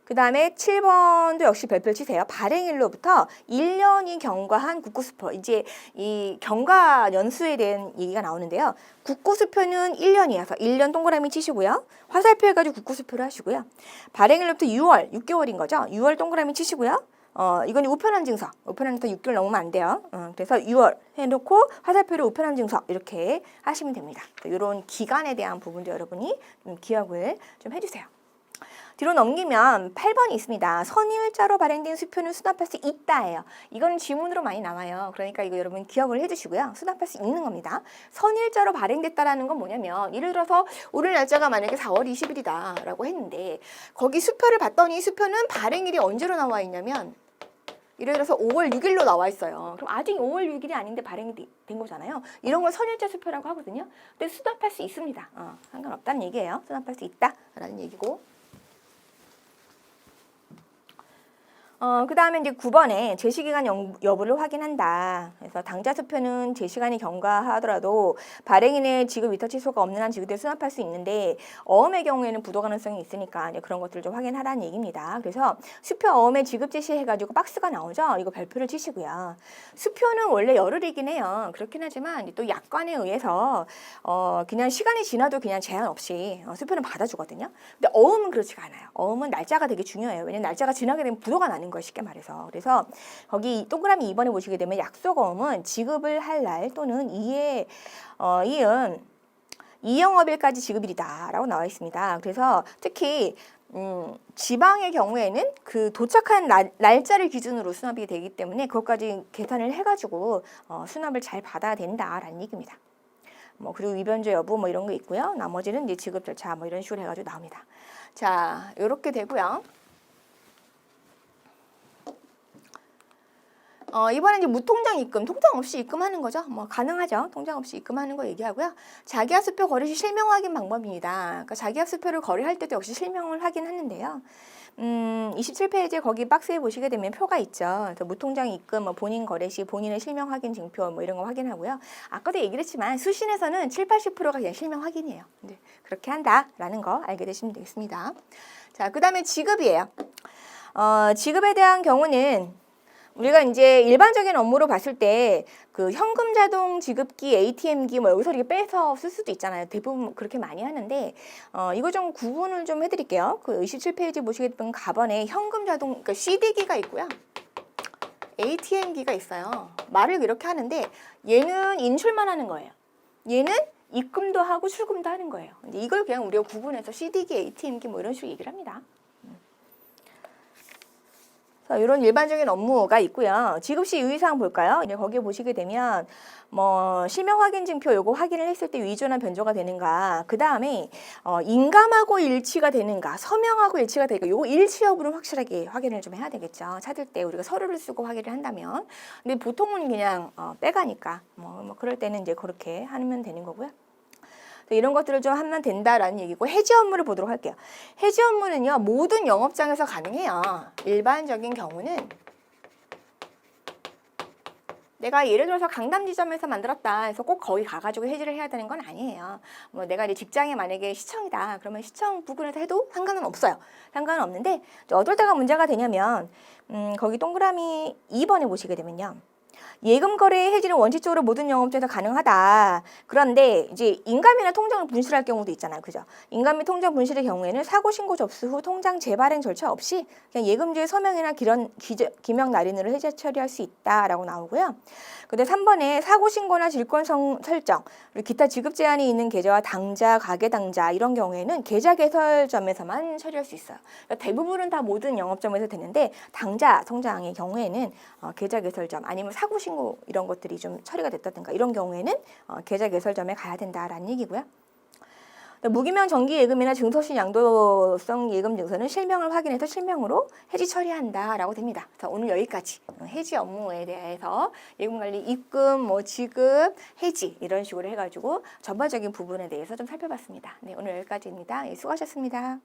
A: 그 다음에 7번도 역시 별표를 치세요. 발행일로부터 1년이 경과한 국고수표. 이제 이 경과 연수에 대한 얘기가 나오는데요. 국고수표는 1년이어서 1년 동그라미 치시고요. 화살표 해가지고 국고수표를 하시고요. 발행일로부터 6월, 6개월인 거죠. 6월 동그라미 치시고요. 이건 우편함 증서. 우편함부터 6개월 넘으면 안 돼요. 그래서 6월 해놓고 화살표를 우편함 증서 이렇게 하시면 됩니다. 이런 기간에 대한 부분도 여러분이 좀 기억을 좀 해주세요. 뒤로 넘기면 8번이 있습니다. 선일자로 발행된 수표는 수납할 수 있다예요. 이건 지문으로 많이 나와요. 그러니까 이거 여러분 기억을 해주시고요. 수납할 수 있는 겁니다. 선일자로 발행됐다라는 건 뭐냐면 예를 들어서 오늘 날짜가 만약에 4월 20일이다 라고 했는데 거기 수표를 봤더니 수표는 발행일이 언제로 나와 있냐면 예를 들어서 5월 6일로 나와 있어요. 그럼 아직 5월 6일이 아닌데 발행이 된 거잖아요. 이런 걸 선일자 수표라고 하거든요. 근데 수납할 수 있습니다. 상관없다는 얘기예요. 수납할 수 있다라는 얘기고. 그 다음에 이제 9번에 제시기간 여부를 확인한다. 그래서 당좌 수표는 제시간이 경과하더라도 발행인의 지급 위탁 취소가 없는 한 지급대 수납할 수 있는데 어음의 경우에는 부도 가능성이 있으니까 이제 그런 것들을 좀 확인하라는 얘기입니다. 그래서 수표 어음의 지급 제시해가지고 박스가 나오죠. 이거 별표를 치시고요. 수표는 원래 열흘이긴 해요. 그렇긴 하지만 또 약관에 의해서 그냥 시간이 지나도 그냥 제한 없이 수표는 받아주거든요. 근데 어음은 그렇지가 않아요. 어음은 날짜가 되게 중요해요. 왜냐면 날짜가 지나게 되면 부도가 나는 걸 쉽게 말해서. 그래서 거기 동그라미 2번에 보시게 되면 약속어음은 지급을 할 날 또는 이에 이은 이영업일까지 지급일이다 라고 나와 있습니다. 그래서 특히 지방의 경우에는 그 도착한 날짜를 기준으로 수납이 되기 때문에 그것까지 계산을 해가지고 수납을 잘 받아야 된다라는 얘기입니다. 그리고 위변조 여부 이런 거 있고요. 나머지는 이제 지급 절차 이런 식으로 해가지고 나옵니다. 자, 이렇게 되고요. 이번에 이제 무통장 입금, 통장 없이 입금하는 거죠. 가능하죠. 통장 없이 입금하는 거 얘기하고요. 자기합 수표 거래 시 실명 확인 방법입니다. 그러니까 자기합 수표를 거래할 때도 역시 실명을 확인하는데요. 27페이지에 거기 박스에 보시게 되면 표가 있죠. 그래서 무통장 입금, 본인 거래 시 본인의 실명 확인 증표 이런 거 확인하고요. 아까도 얘기를 했지만 수신에서는 70~80%가 그냥 실명 확인이에요. 네, 그렇게 한다라는 거 알게 되시면 되겠습니다. 자, 그 다음에 지급이에요. 지급에 대한 경우는 우리가 이제 일반적인 업무로 봤을 때 그 현금 자동 지급기, ATM기 여기서 이렇게 빼서 쓸 수도 있잖아요. 대부분 그렇게 많이 하는데 이거 좀 구분을 좀 해드릴게요. 그 27페이지 보시게 되면 가번에 현금 자동, 그러니까 CD기가 있고요. ATM기가 있어요. 말을 이렇게 하는데 얘는 인출만 하는 거예요. 얘는 입금도 하고 출금도 하는 거예요. 근데 이걸 그냥 우리가 구분해서 CD기, ATM기 이런 식으로 얘기를 합니다. 이런 일반적인 업무가 있고요. 지급시 유의사항 볼까요? 이제 거기에 보시게 되면 실명 확인 증표 요거 확인을 했을 때 위조나 변조가 되는가, 그 다음에 인감하고 일치가 되는가, 서명하고 일치가 되는가, 요거 일치 여부를 확실하게 확인을 좀 해야 되겠죠. 찾을 때 우리가 서류를 쓰고 확인을 한다면. 근데 보통은 그냥 빼가니까 그럴 때는 이제 그렇게 하면 되는 거고요. 이런 것들을 좀 하면 된다라는 얘기고, 해지 업무를 보도록 할게요. 해지 업무는요, 모든 영업장에서 가능해요. 일반적인 경우는 내가 예를 들어서 강남 지점에서 만들었다 해서 꼭 거기 가가지고 해지를 해야 되는 건 아니에요. 내가 이제 직장에 만약에 시청이다 그러면 시청 부근에서 해도 상관은 없어요. 상관은 없는데 어떨 때가 문제가 되냐면 거기 동그라미 2번에 보시게 되면요. 예금 거래의 해지는 원칙적으로 모든 영업장에서 가능하다. 그런데 이제 인감이나 통장을 분실할 경우도 있잖아요. 그죠? 인감이 통장 분실의 경우에는 사고 신고 접수 후 통장 재발행 절차 없이 그냥 예금주의 서명이나 기명 날인으로 해지 처리할 수 있다라고 나오고요. 근데 3번에 사고 신고나 질권 설정, 그리고 기타 지급 제한이 있는 계좌와 당좌, 가계 당좌 이런 경우에는 계좌 개설점에서만 처리할 수 있어요. 그러니까 대부분은 다 모든 영업점에서 되는데 당좌 통장의 경우에는 계좌 개설점 아니면 사고 신고 이런 것들이 좀 처리가 됐다든가 이런 경우에는 계좌 개설점에 가야 된다라는 얘기고요. 무기명 정기 예금이나 증서시 양도성 예금 증서는 실명을 확인해서 실명으로 해지 처리한다라고 됩니다. 자, 오늘 여기까지 해지 업무에 대해서 예금관리 입금, 지급, 해지 이런 식으로 해가지고 전반적인 부분에 대해서 좀 살펴봤습니다. 네, 오늘 여기까지입니다. 수고하셨습니다.